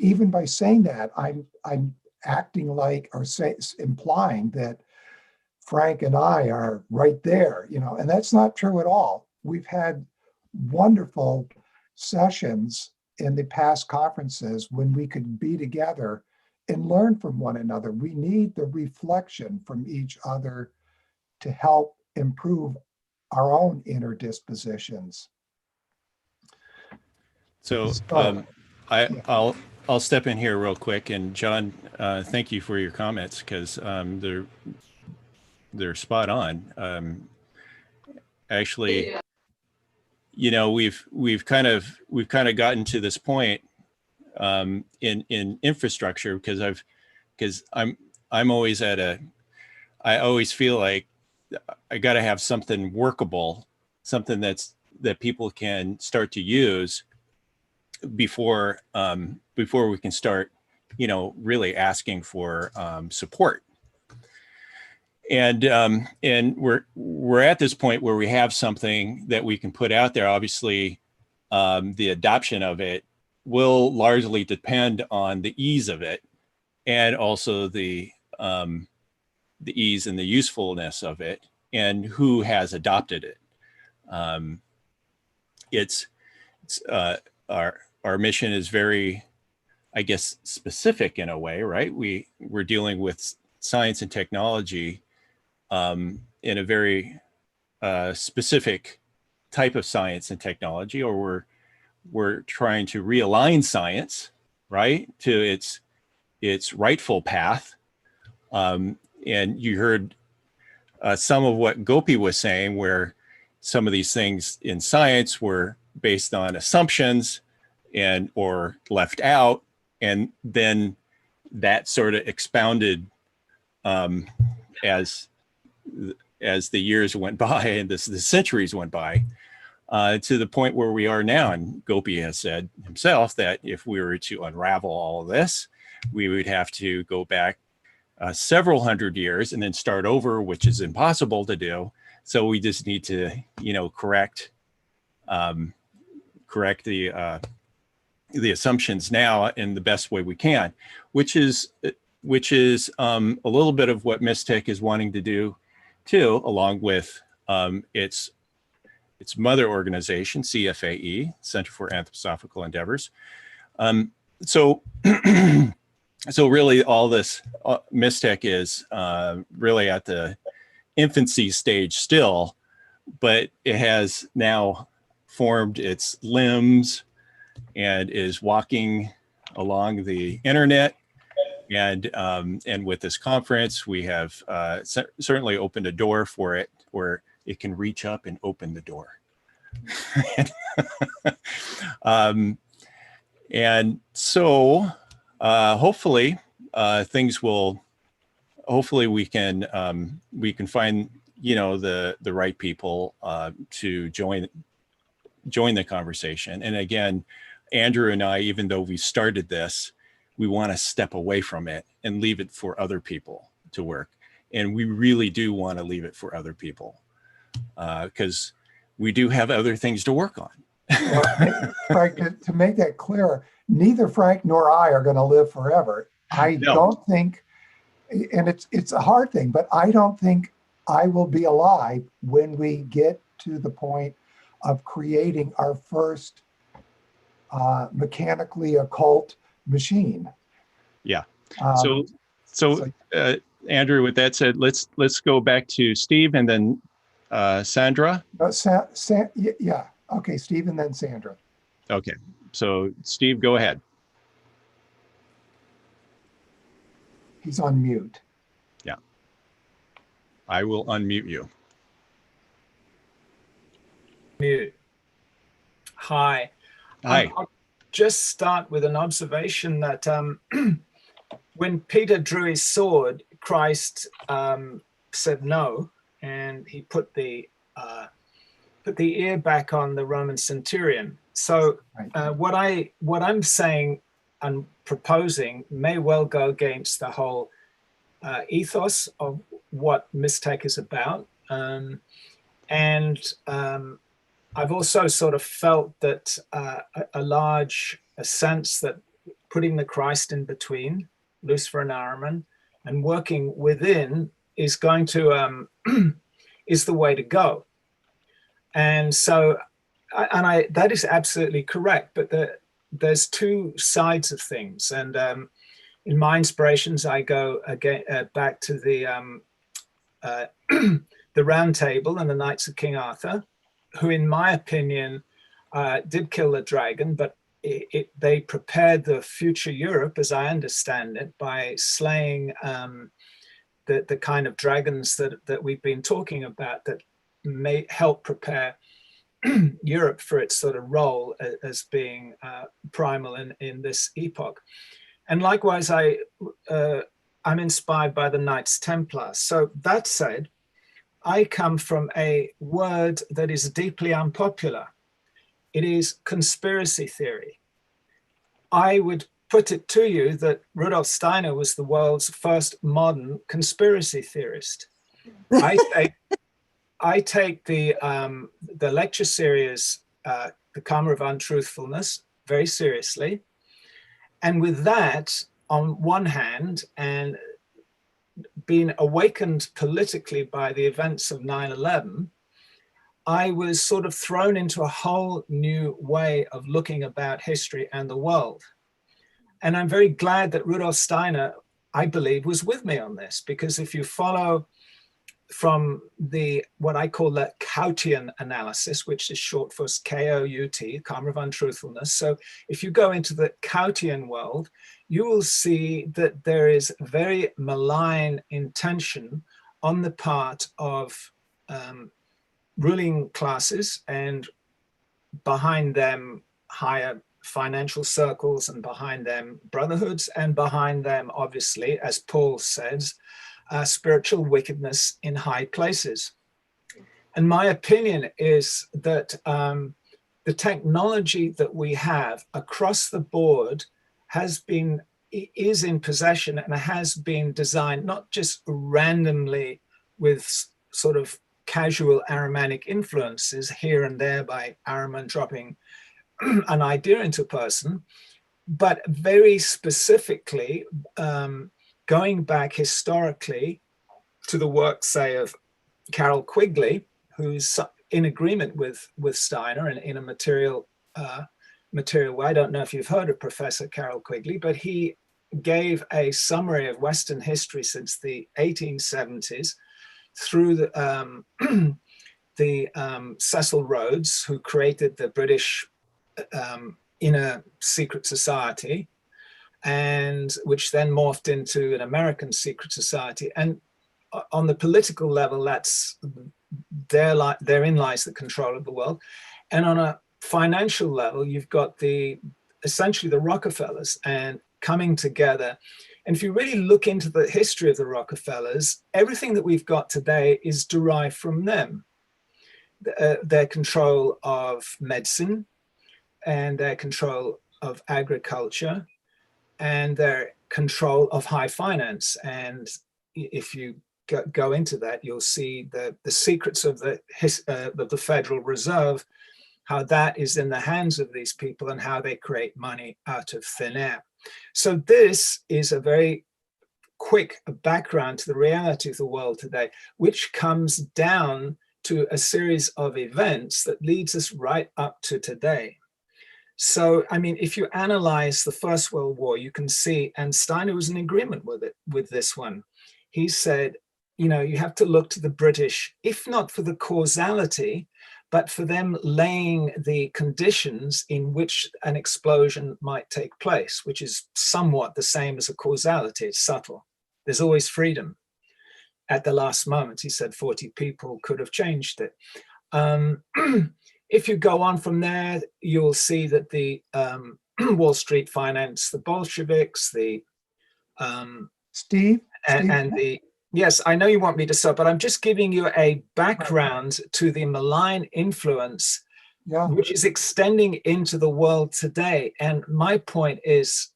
even by saying that, I'm acting like, or implying that Frank and I are right there, and that's not true at all. We've had wonderful sessions in the past conferences when we could be together and learn from one another. We need the reflection from each other to help improve our own inner dispositions. So I'll step in here real quick, and John, thank you for your comments, because they're spot on. Actually, we've kind of gotten to this point in infrastructure, because I'm always I always feel like I got to have something workable, something that people can start to use before we can start, really asking for support. And we're at this point where we have something that we can put out there. Obviously, the adoption of it will largely depend on the ease of it, and also the ease and the usefulness of it, and who has adopted it. It's our mission is very, I guess, specific in a way, right? We're dealing with science and technology in a very specific type of science and technology, or we're trying to realign science, right, to its rightful path. And you heard some of what Gopi was saying, where some of these things in science were based on assumptions or left out, and then that sort of expounded as the years went by and the centuries went by, to the point where we are now. And Gopi has said himself that if we were to unravel all of this, we would have to go back several hundred years and then start over, which is impossible to do. So we just need to, correct the assumptions now in the best way we can, which is a little bit of what Mystech is wanting to do too, along with its mother organization, CFAE, Center for Anthroposophical Endeavors. So really all this Mystech is really at the infancy stage still, but it has now formed its limbs and is walking along the internet And with this conference, we have certainly opened a door for it where it can reach up and open the door. And so hopefully things will, hopefully we can find, you know, the right people to join the conversation. And again, Andrew and I, even though we started this, we want to step away from it and leave it for other people to work. And we really do want to leave it for other people because we do have other things to work on. Well, Frank, to make that clear, neither Frank nor I are going to live forever. I don't think, and it's a hard thing, but I don't think I will be alive when we get to the point of creating our first mechanically occult machine. Yeah. So Andrew, with that said, let's go back to Steve and then Sandra. Yeah. Okay, Steve and then Sandra. Okay. So Steve, go ahead. He's on mute. Yeah. I will unmute you. Mute. Hi. Hi. I'll just start with an observation that when Peter drew his sword, Christ said no, and he put the ear back on the Roman centurion. So what I'm saying and proposing may well go against the whole ethos of what Mystech is about. I've also sort of felt that a sense that putting the Christ in between Lucifer and Ahriman and working within is going to is the way to go. And so, that is absolutely correct. But there's two sides of things. And in my inspirations, I go again back to the Round Table and the Knights of King Arthur, who, in my opinion, did kill the dragon, but they prepared the future Europe, as I understand it, by slaying the kind of dragons that we've been talking about that may help prepare Europe for its sort of role as being primal in this epoch. And likewise, I'm inspired by the Knights Templar. So that said, I come from a word that is deeply unpopular. It is conspiracy theory. I would put it to you that Rudolf Steiner was the world's first modern conspiracy theorist. I take the lecture series, The Karma of Untruthfulness, very seriously. And with that, on one hand, and being awakened politically by the events of 9/11, I was sort of thrown into a whole new way of looking about history and the world. And I'm very glad that Rudolf Steiner, I believe, was with me on this, because if you follow from what I call the Kautian analysis, which is short for K-O-U-T, Karma of Untruthfulness. So if you go into the Kautian world, you will see that there is very malign intention on the part of ruling classes, and behind them higher financial circles, and behind them brotherhoods, and behind them, obviously, as Paul says, spiritual wickedness in high places. And my opinion is that the technology that we have across the board is in possession and has been designed not just randomly with sort of casual Ahrimanic influences here and there by Ahriman dropping an idea into a person, but very specifically going back historically to the work, say, of Carroll Quigley, who's in agreement with Steiner and in a material way. I don't know if you've heard of Professor Carroll Quigley, but he gave a summary of Western history since the 1870s through the Cecil Rhodes, who created the British Inner Secret Society, and which then morphed into an American secret society. And on the political level, that's therein lies the control of the world. And on a financial level, you've got essentially the Rockefellers and coming together. And if you really look into the history of the Rockefellers, everything that we've got today is derived from them. Their control of medicine and their control of agriculture and their control of high finance. And if you go into that, you'll see the secrets of the Federal Reserve, how that is in the hands of these people and how they create money out of thin air. So this is a very quick background to the reality of the world today, which comes down to a series of events that leads us right up to today. So, I mean, if you analyze the First World War, you can see, and Steiner was in agreement with this one. He said, you know, you have to look to the British, if not for the causality, but for them laying the conditions in which an explosion might take place, which is somewhat the same as a causality. It's subtle. There's always freedom. At the last moment, he said 40 people could have changed it. If you go on from there, you'll see that the Wall Street financed the Bolsheviks, Steve? Yes, I know you want me to stop, but I'm just giving you a background to the malign influence, which is extending into the world today. And my point is,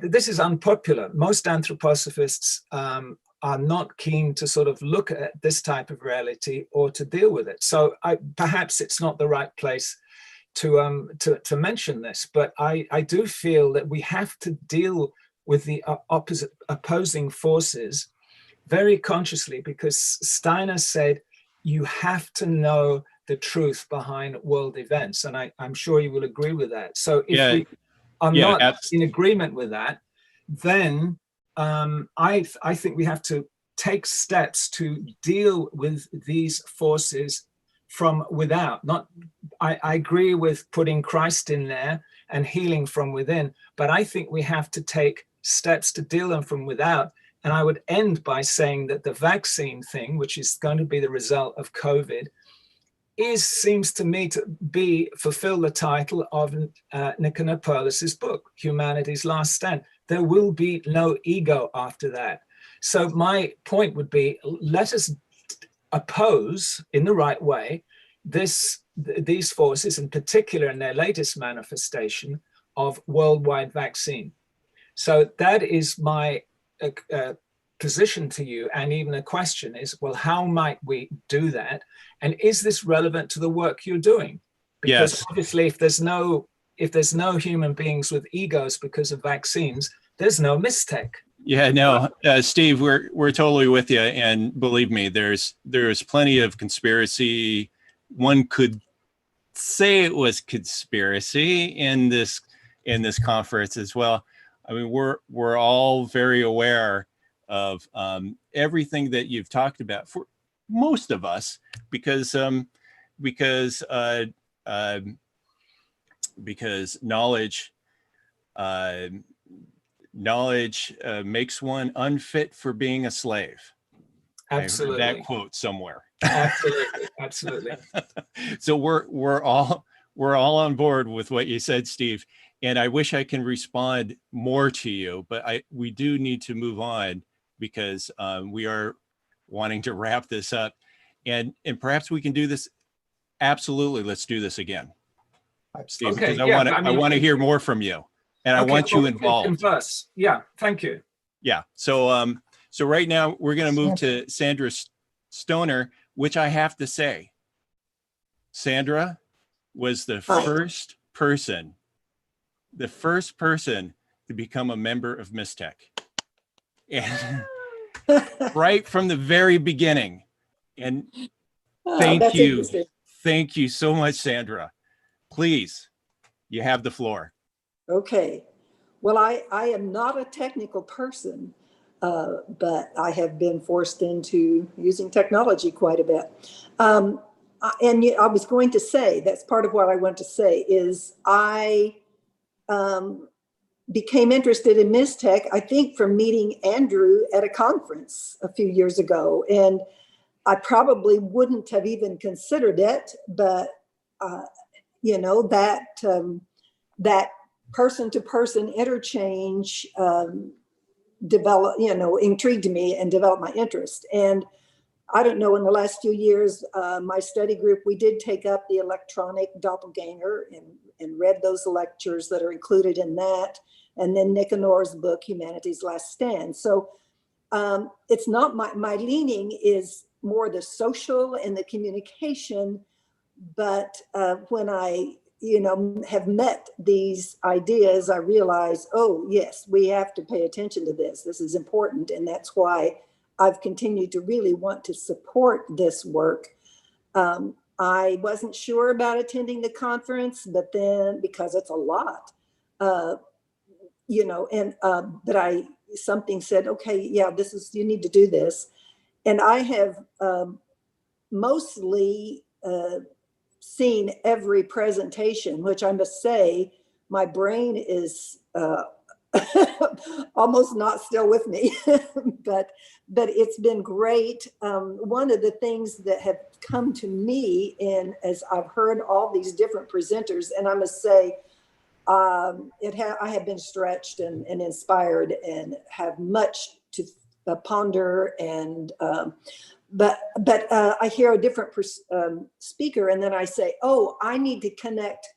this is unpopular. Most anthroposophists are not keen to sort of look at this type of reality or to deal with it. So perhaps it's not the right place to mention this, but I do feel that we have to deal with the opposing forces very consciously, because Steiner said you have to know the truth behind world events. And I'm sure you will agree with that. So if we are not in agreement with that, then I think we have to take steps to deal with these forces from without. I agree with putting Christ in there and healing from within, but I think we have to take steps to deal them from without. And I would end by saying that the vaccine thing, which is going to be the result of COVID, seems to me to fulfill the title of Nicanor Perlis's book, Humanity's Last Stand. There will be no ego after that. So my point would be, let us oppose in the right way these forces, in particular in their latest manifestation of worldwide vaccine. So that is my position to you, and even a question is, well, how might we do that? And is this relevant to the work you're doing? Because obviously, if there's no human beings with egos because of vaccines, there's no Mystech. Yeah, no, Steve, we're totally with you, and believe me, there's plenty of conspiracy. One could say it was conspiracy in this conference as well. I mean, we're all very aware of everything that you've talked about, for most of us, because knowledge makes one unfit for being a slave. Absolutely. I heard that quote somewhere. Absolutely. So we're all on board with what you said, Steve. And I wish I can respond more to you, but we do need to move on, because we are wanting to wrap this up, and perhaps we can do this. Absolutely, let's do this again, Steve, okay, because I want to hear more from you, and I want you involved. Yeah, thank you. Yeah. So right now we're going to move to Sandra Stoner, which I have to say, Sandra was the first person to become a member of Mystech. And right from the very beginning. And thank you so much, Sandra. Please, you have the floor. Okay. Well, I am not a technical person, but I have been forced into using technology quite a bit. And I was going to say, that's part of what I want to say, is I became interested in Mystech, I think, from meeting Andrew at a conference a few years ago. And I probably wouldn't have even considered it, but you know, that person-to-person interchange intrigued me and developed my interest. And I don't know, in the last few years, my study group, we did take up the electronic doppelganger and read those lectures that are included in that. And then Nick Honor's book, Humanity's Last Stand. So it's not my leaning is more the social and the communication. But when I, have met these ideas, I realize, oh, yes, we have to pay attention to this. This is important. And that's why I've continued to really want to support this work. I wasn't sure about attending the conference, but then because it's a lot, but something said, okay, yeah, you need to do this. And I have mostly seen every presentation, which I must say, my brain is almost not still with me, but it's been great. One of the things that have come to me as I've heard all these different presenters, and I must say, I have been stretched and inspired and have much to ponder and but I hear a different speaker, and then I say, oh, I need to connect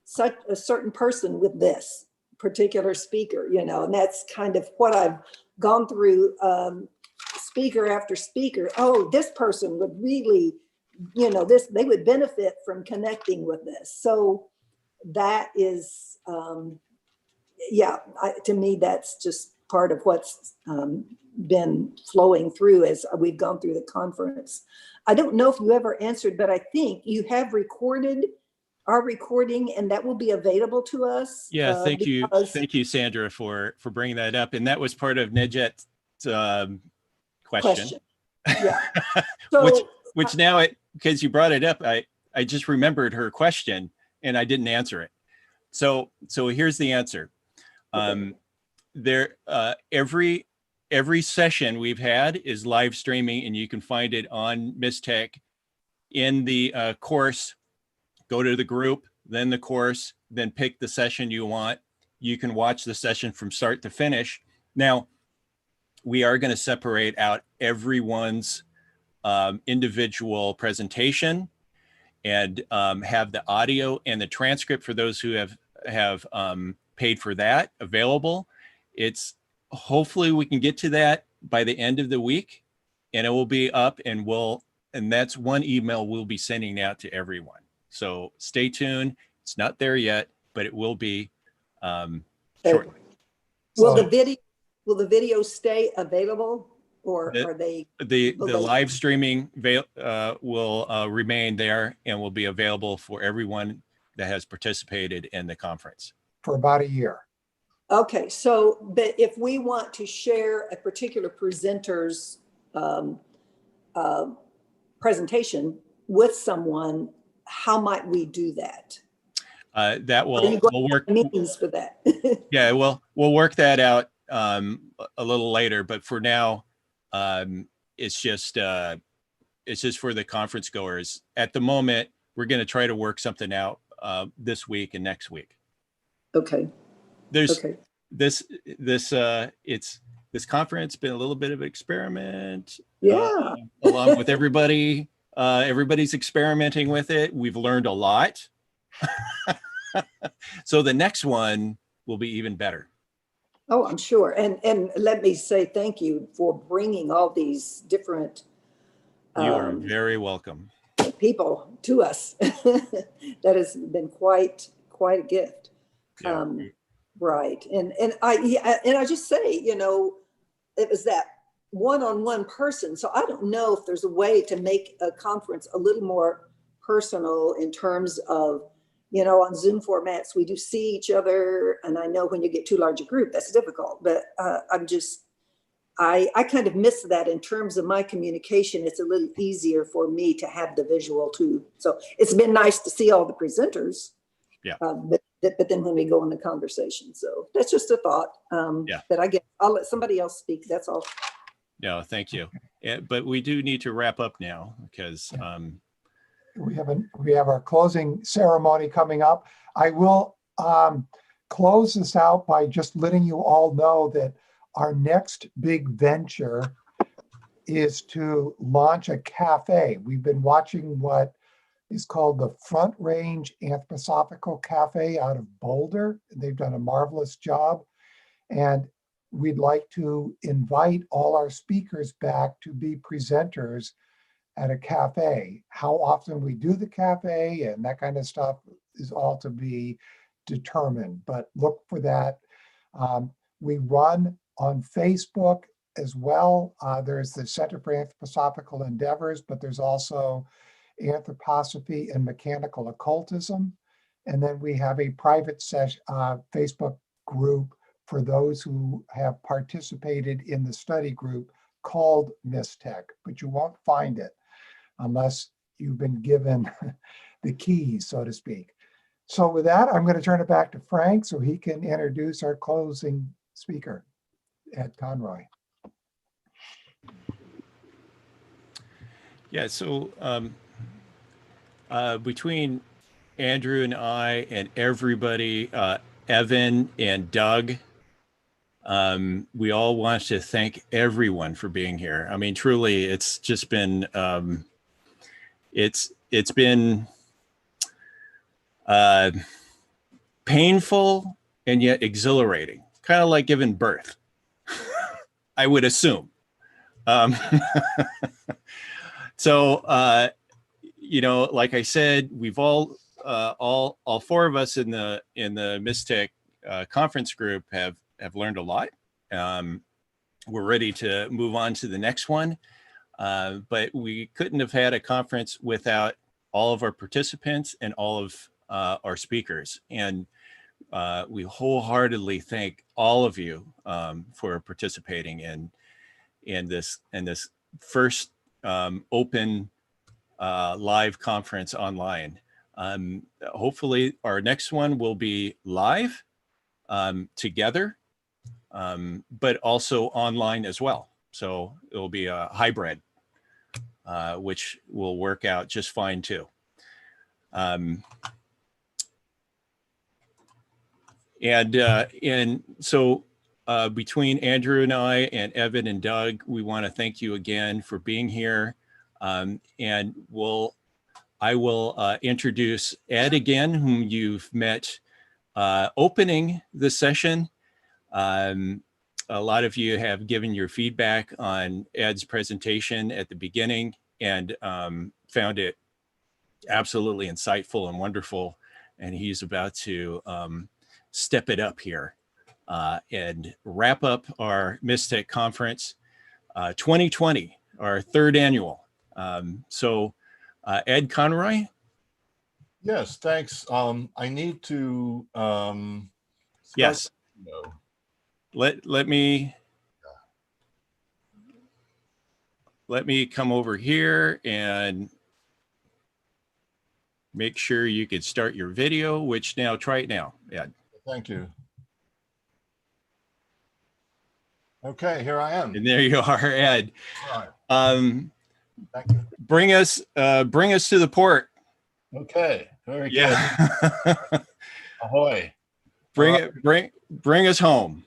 such a certain person with this particular speaker, and that's kind of what I've gone through, speaker after speaker. Oh, this person would really, they would benefit from connecting with this. So that is, to me, that's just part of what's been flowing through as we've gone through the conference. I don't know if you ever answered, but I think you have recorded our recording, and that will be available to us. Yeah, thank you, Sandra, for bringing that up. And that was part of Nedjet's question. Yeah. So, which now, because you brought it up, I just remembered her question and I didn't answer it. So here's the answer. Okay. Every session we've had is live streaming, and you can find it on Mystech in the course. Go to the group, then the course, then pick the session you want. You can watch the session from start to finish. Now, we are going to separate out everyone's individual presentation and have the audio and the transcript for those who have paid for that available. Hopefully we can get to that by the end of the week, and it will be up, and that's one email we'll be sending out to everyone. So stay tuned. It's not there yet, but it will be shortly. Will the video stay available, or are they? The live streaming will remain there and will be available for everyone that has participated in the conference for about a year. Okay, so but if we want to share a particular presenter's presentation with someone, how might we do that? That will work. Meetings for that. Yeah, we'll work that out a little later. But for now, it's just for the conference goers. At the moment, we're going to try to work something out this week and next week. Okay. This conference been a little bit of an experiment. Yeah. Along with everybody. Everybody's experimenting with it. We've learned a lot. So the next one will be even better. Oh, I'm sure. And let me say thank you for bringing all these different you are very welcome. People to us. That has been quite a gift. Yeah. Right. And I just say, it was that one-on-one person. So I don't know if there's a way to make a conference a little more personal in terms of, on Zoom formats, we do see each other. And I know when you get too large a group, that's difficult, but I kind of miss that in terms of my communication. It's a little easier for me to have the visual too. So it's been nice to see all the presenters. Yeah. But but then when we go in the conversation. So that's just a thought. Yeah. But I guess I'll let somebody else speak. That's all. No, thank you. But we do need to wrap up now because We have our closing ceremony coming up. I will close this out by just letting you all know that our next big venture is to launch a cafe. We've been watching what is called the Front Range Anthroposophical Cafe out of Boulder. They've done a marvelous job. And we'd like to invite all our speakers back to be presenters at a cafe. How often we do the cafe and that kind of stuff is all to be determined, but look for that. We run on Facebook as well. There's the Center for Anthroposophical Endeavors, but there's also Anthroposophy and Mechanical Occultism. And then we have a private Facebook group for those who have participated in the study group called Mystech, but you won't find it unless you've been given the keys, so to speak. So with that, I'm going to turn it back to Frank so he can introduce our closing speaker, Ed Conroy. yeah, so between Andrew and I and everybody, Evan and Doug, we all want to thank everyone for being here. I mean, truly, it's just been it's been painful and yet exhilarating, kind of like giving birth. I would assume. So you know, like I said, we've all four of us in the Mystech conference group have learned a lot. We're ready to move on to the next one, but we couldn't have had a conference without all of our participants and all of our speakers. And we wholeheartedly thank all of you for participating in this first open live conference online. Hopefully our next one will be live together, but also online as well. So it will be a hybrid, which will work out just fine too. And so between Andrew and I and Evan and Doug, we want to thank you again for being here. And I will introduce Ed again, whom you've met opening the session. A lot of you have given your feedback on Ed's presentation at the beginning and found it absolutely insightful and wonderful. And he's about to step it up here and wrap up our Mystech Conference 2020, our third annual. So Ed Conroy. Yes, thanks. I need to yes. Let me come over here and make sure you could start your video, which now try it now, Ed. Thank you. Okay, here I am. And there you are, Ed. All right. Thank you. Bring us to the port. Okay, very good. Yeah. Ahoy. Bring us home.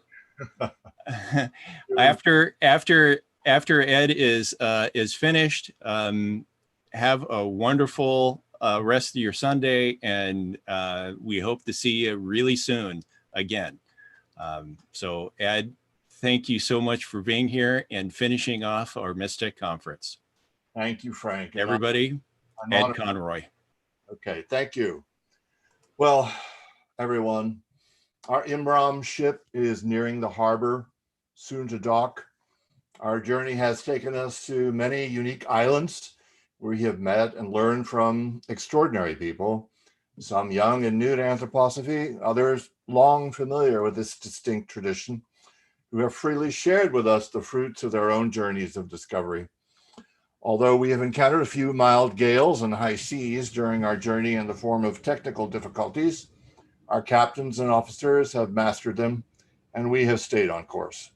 After Ed is finished, have a wonderful rest of your Sunday, and we hope to see you really soon again. So Ed, thank you so much for being here and finishing off our Mystech Conference. Thank you, Frank. Everybody, Ed Conroy. Okay, thank you. Well, everyone, our Imram ship is nearing the harbor, soon to dock. Our journey has taken us to many unique islands where we have met and learned from extraordinary people, some young and new to anthroposophy, others long familiar with this distinct tradition, who have freely shared with us the fruits of their own journeys of discovery. Although we have encountered a few mild gales and high seas during our journey in the form of technical difficulties, Our captains and officers have mastered them, and we have stayed on course.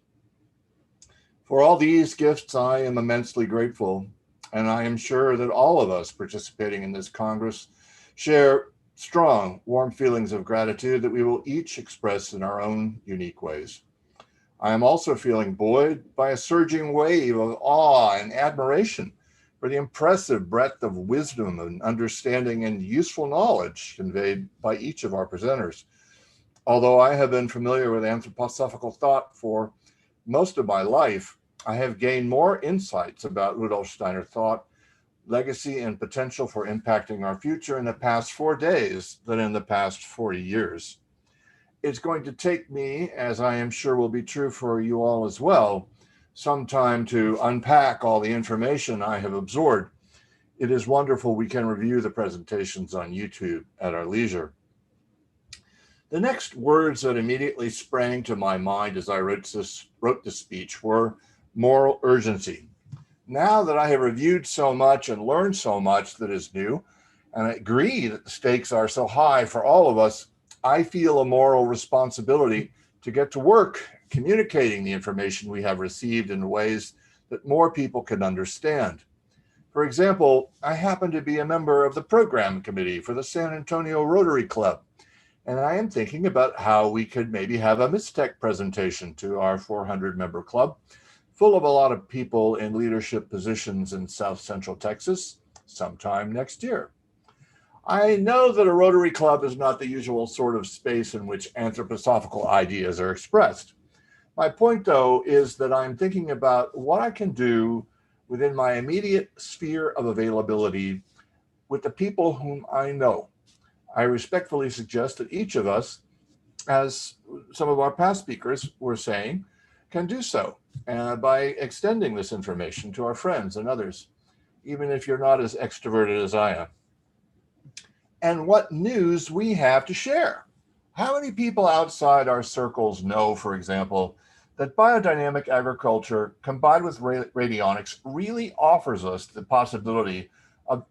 For all these gifts, I am immensely grateful, and I am sure that all of us participating in this Congress share strong, warm feelings of gratitude that we will each express in our own unique ways. I am also feeling buoyed by a surging wave of awe and admiration for the impressive breadth of wisdom and understanding and useful knowledge conveyed by each of our presenters. Although I have been familiar with anthroposophical thought for most of my life, I have gained more insights about Rudolf Steiner thought, legacy, and potential for impacting our future in the past 4 days than in the past 40 years. It's going to take me, as I am sure will be true for you all as well, some time to unpack all the information I have absorbed. It is wonderful we can review the presentations on YouTube at our leisure. The next words that immediately sprang to my mind as I wrote this speech were moral urgency. Now that I have reviewed so much and learned so much that is new, and I agree that the stakes are so high for all of us, I feel a moral responsibility to get to work communicating the information we have received in ways that more people can understand. For example, I happen to be a member of the program committee for the San Antonio Rotary Club, and I am thinking about how we could maybe have a Mystech presentation to our 400-member club, full of a lot of people in leadership positions in South Central Texas sometime next year. I know that a Rotary Club is not the usual sort of space in which anthroposophical ideas are expressed. My point, though, is that I'm thinking about what I can do within my immediate sphere of availability with the people whom I know. I respectfully suggest that each of us, as some of our past speakers were saying, can do so by extending this information to our friends and others, even if you're not as extroverted as I am. And what news we have to share. How many people outside our circles know, for example, that biodynamic agriculture combined with radionics really offers us the possibility of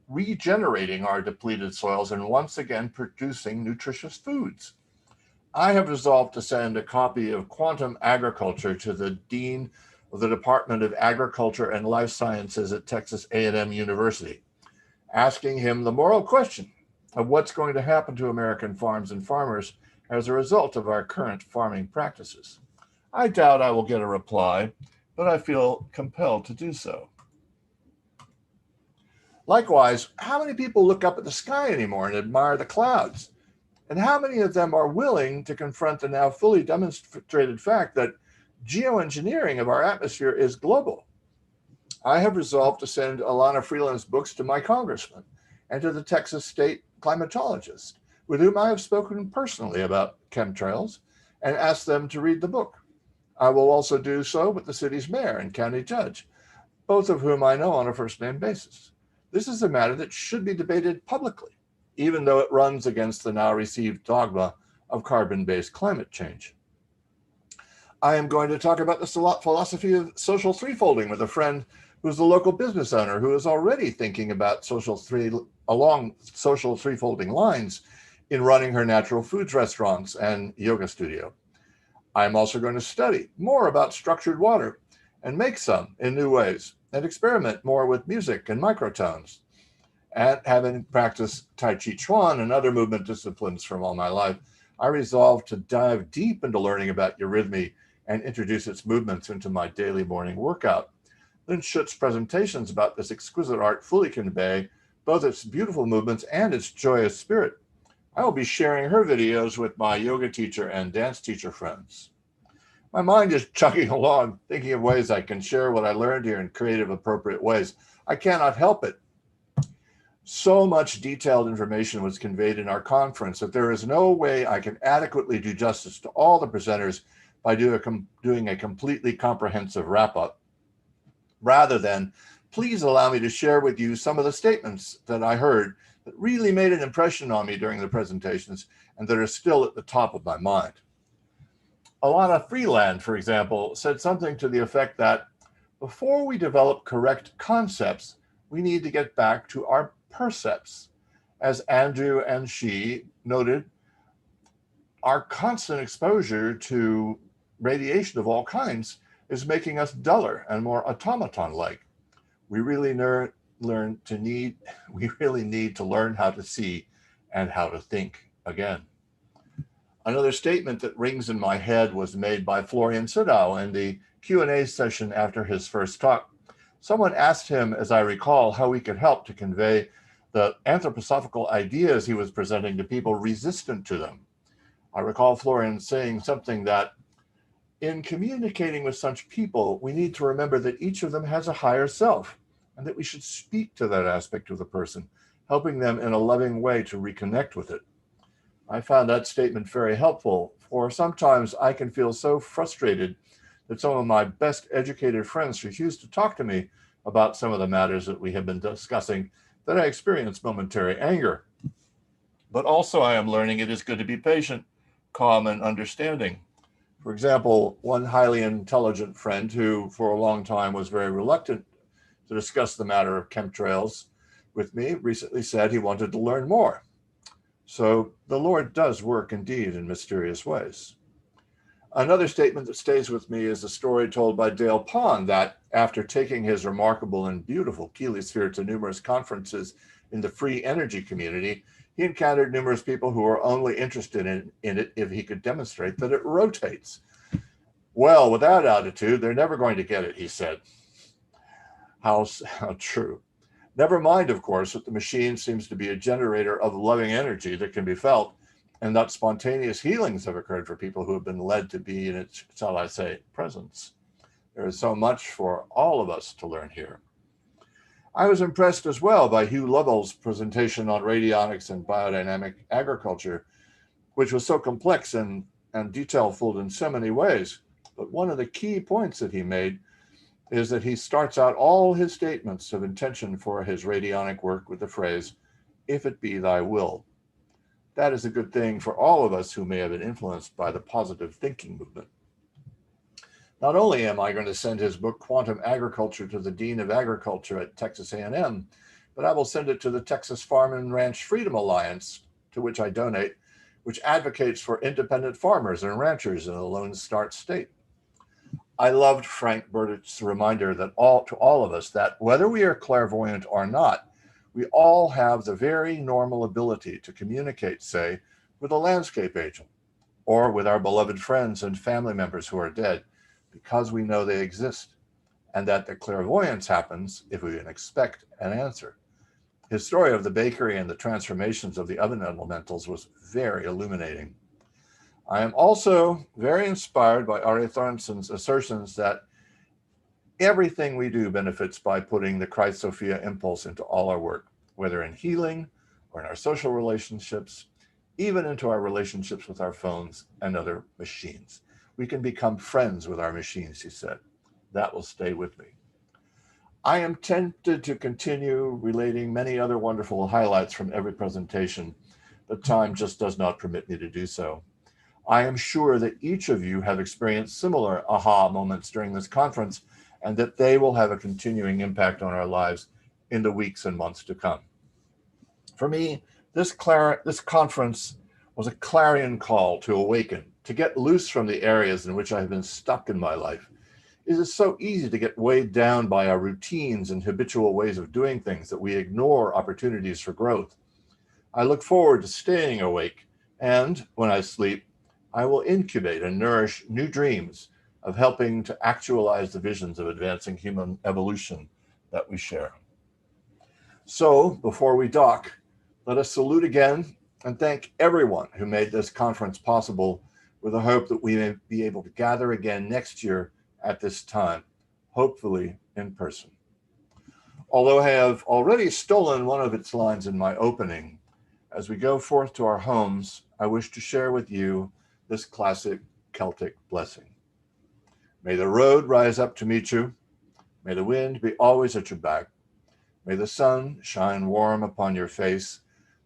regenerating our depleted soils and once again producing nutritious foods? I have resolved to send a copy of Quantum Agriculture to the Dean of the Department of Agriculture and Life Sciences at Texas A&M University, asking him the moral question of what's going to happen to American farms and farmers as a result of our current farming practices. I doubt I will get a reply, but I feel compelled to do so. Likewise, how many people look up at the sky anymore and admire the clouds? And how many of them are willing to confront the now fully demonstrated fact that geoengineering of our atmosphere is global? I have resolved to send Alana Freeland's books to my congressman and to the Texas state climatologist, with whom I have spoken personally about chemtrails, and asked them to read the book. I will also do so with the city's mayor and county judge, both of whom I know on a first-name basis. This is a matter that should be debated publicly, even though it runs against the now received dogma of carbon-based climate change. I am going to talk about the philosophy of social threefolding with a friend who's a local business owner who is already thinking about along social threefolding lines in running her natural foods restaurants and yoga studio. I'm also going to study more about structured water and make some in new ways and experiment more with music and microtones. And having practiced Tai Chi Chuan and other movement disciplines from all my life, I resolved to dive deep into learning about eurythmy and introduce its movements into my daily morning workout. Lynn Schutz's presentations about this exquisite art fully convey both its beautiful movements and its joyous spirit. I will be sharing her videos with my yoga teacher and dance teacher friends. My mind is chugging along, thinking of ways I can share what I learned here in creative, appropriate ways. I cannot help it. So much detailed information was conveyed in our conference that there is no way I can adequately do justice to all the presenters by doing a completely comprehensive wrap-up. Rather than, please allow me to share with you some of the statements that I heard that really made an impression on me during the presentations and that are still at the top of my mind. Alana Freeland, for example, said something to the effect that before we develop correct concepts, we need to get back to our percepts. As Andrew and she noted, our constant exposure to radiation of all kinds is making us duller and more automaton-like. We really need to learn how to see and how to think again. Another statement that rings in my head was made by Florian Sudau in the Q&A session after his first talk. Someone asked him, as I recall, how we could help to convey the anthroposophical ideas he was presenting to people resistant to them. I recall Florian saying something that, in communicating with such people, we need to remember that each of them has a higher self, and that we should speak to that aspect of the person, helping them in a loving way to reconnect with it. I found that statement very helpful, for sometimes I can feel so frustrated that some of my best educated friends refuse to talk to me about some of the matters that we have been discussing, that I experience momentary anger. But also I am learning it is good to be patient, calm, and understanding. For example, one highly intelligent friend who for a long time was very reluctant to discuss the matter of chemtrails with me recently said he wanted to learn more. So the Lord does work indeed in mysterious ways. Another statement that stays with me is a story told by Dale Pond that after taking his remarkable and beautiful Keeley-sphere to numerous conferences in the free energy community, he encountered numerous people who were only interested in it if he could demonstrate that it rotates. Well, with that attitude, they're never going to get it, he said. How true. Never mind, of course, that the machine seems to be a generator of loving energy that can be felt, and that spontaneous healings have occurred for people who have been led to be in its, shall I say, presence. There is so much for all of us to learn here. I was impressed as well by Hugh Lovell's presentation on radionics and biodynamic agriculture, which was so complex and detail-filled in so many ways. But one of the key points that he made is that he starts out all his statements of intention for his radionic work with the phrase, "If it be thy will." That is a good thing for all of us who may have been influenced by the positive thinking movement. Not only am I going to send his book, Quantum Agriculture, to the Dean of Agriculture at Texas A&M, but I will send it to the Texas Farm and Ranch Freedom Alliance, to which I donate, which advocates for independent farmers and ranchers in a Lone Star state. I loved Frank Burdick's reminder that to all of us that whether we are clairvoyant or not, we all have the very normal ability to communicate, say, with a landscape agent or with our beloved friends and family members who are dead, because we know they exist, and that the clairvoyance happens if we can expect an answer. His story of the bakery and the transformations of the oven elementals was very illuminating. I am also very inspired by Ari Thornson's assertions that everything we do benefits by putting the Christ Sophia impulse into all our work, whether in healing or in our social relationships, even into our relationships with our phones and other machines. We can become friends with our machines, he said. That will stay with me. I am tempted to continue relating many other wonderful highlights from every presentation, but time just does not permit me to do so. I am sure that each of you have experienced similar aha moments during this conference, and that they will have a continuing impact on our lives in the weeks and months to come. For me, this conference was a clarion call to awaken, to get loose from the areas in which I have been stuck in my life. It is so easy to get weighed down by our routines and habitual ways of doing things that we ignore opportunities for growth. I look forward to staying awake, and when I sleep, I will incubate and nourish new dreams of helping to actualize the visions of advancing human evolution that we share. So, before we dock, let us salute again and thank everyone who made this conference possible, with the hope that we may be able to gather again next year at this time, hopefully in person. Although I have already stolen one of its lines in my opening, as we go forth to our homes, I wish to share with you this classic Celtic blessing. May the road rise up to meet you. May the wind be always at your back. May the sun shine warm upon your face,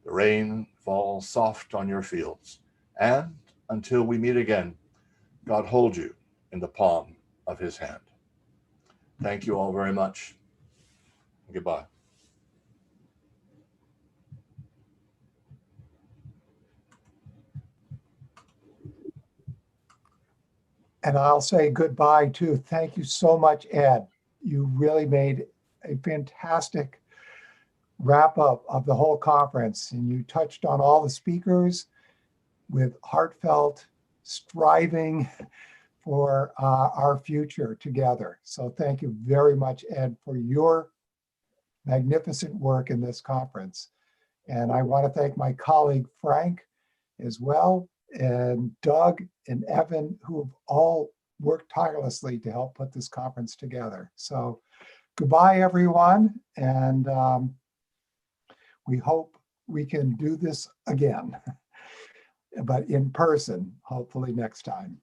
the rain fall soft on your fields. And until we meet again, God hold you in the palm of his hand. Thank you all very much. Goodbye. And I'll say goodbye too. Thank you so much, Ed. You really made a fantastic wrap up of the whole conference, and you touched on all the speakers with heartfelt striving for our future together. So thank you very much, Ed, for your magnificent work in this conference. And I want to thank my colleague Frank as well, and Doug and Evan, who've all worked tirelessly to help put this conference together. So goodbye, everyone. And we hope we can do this again, but in person, hopefully next time.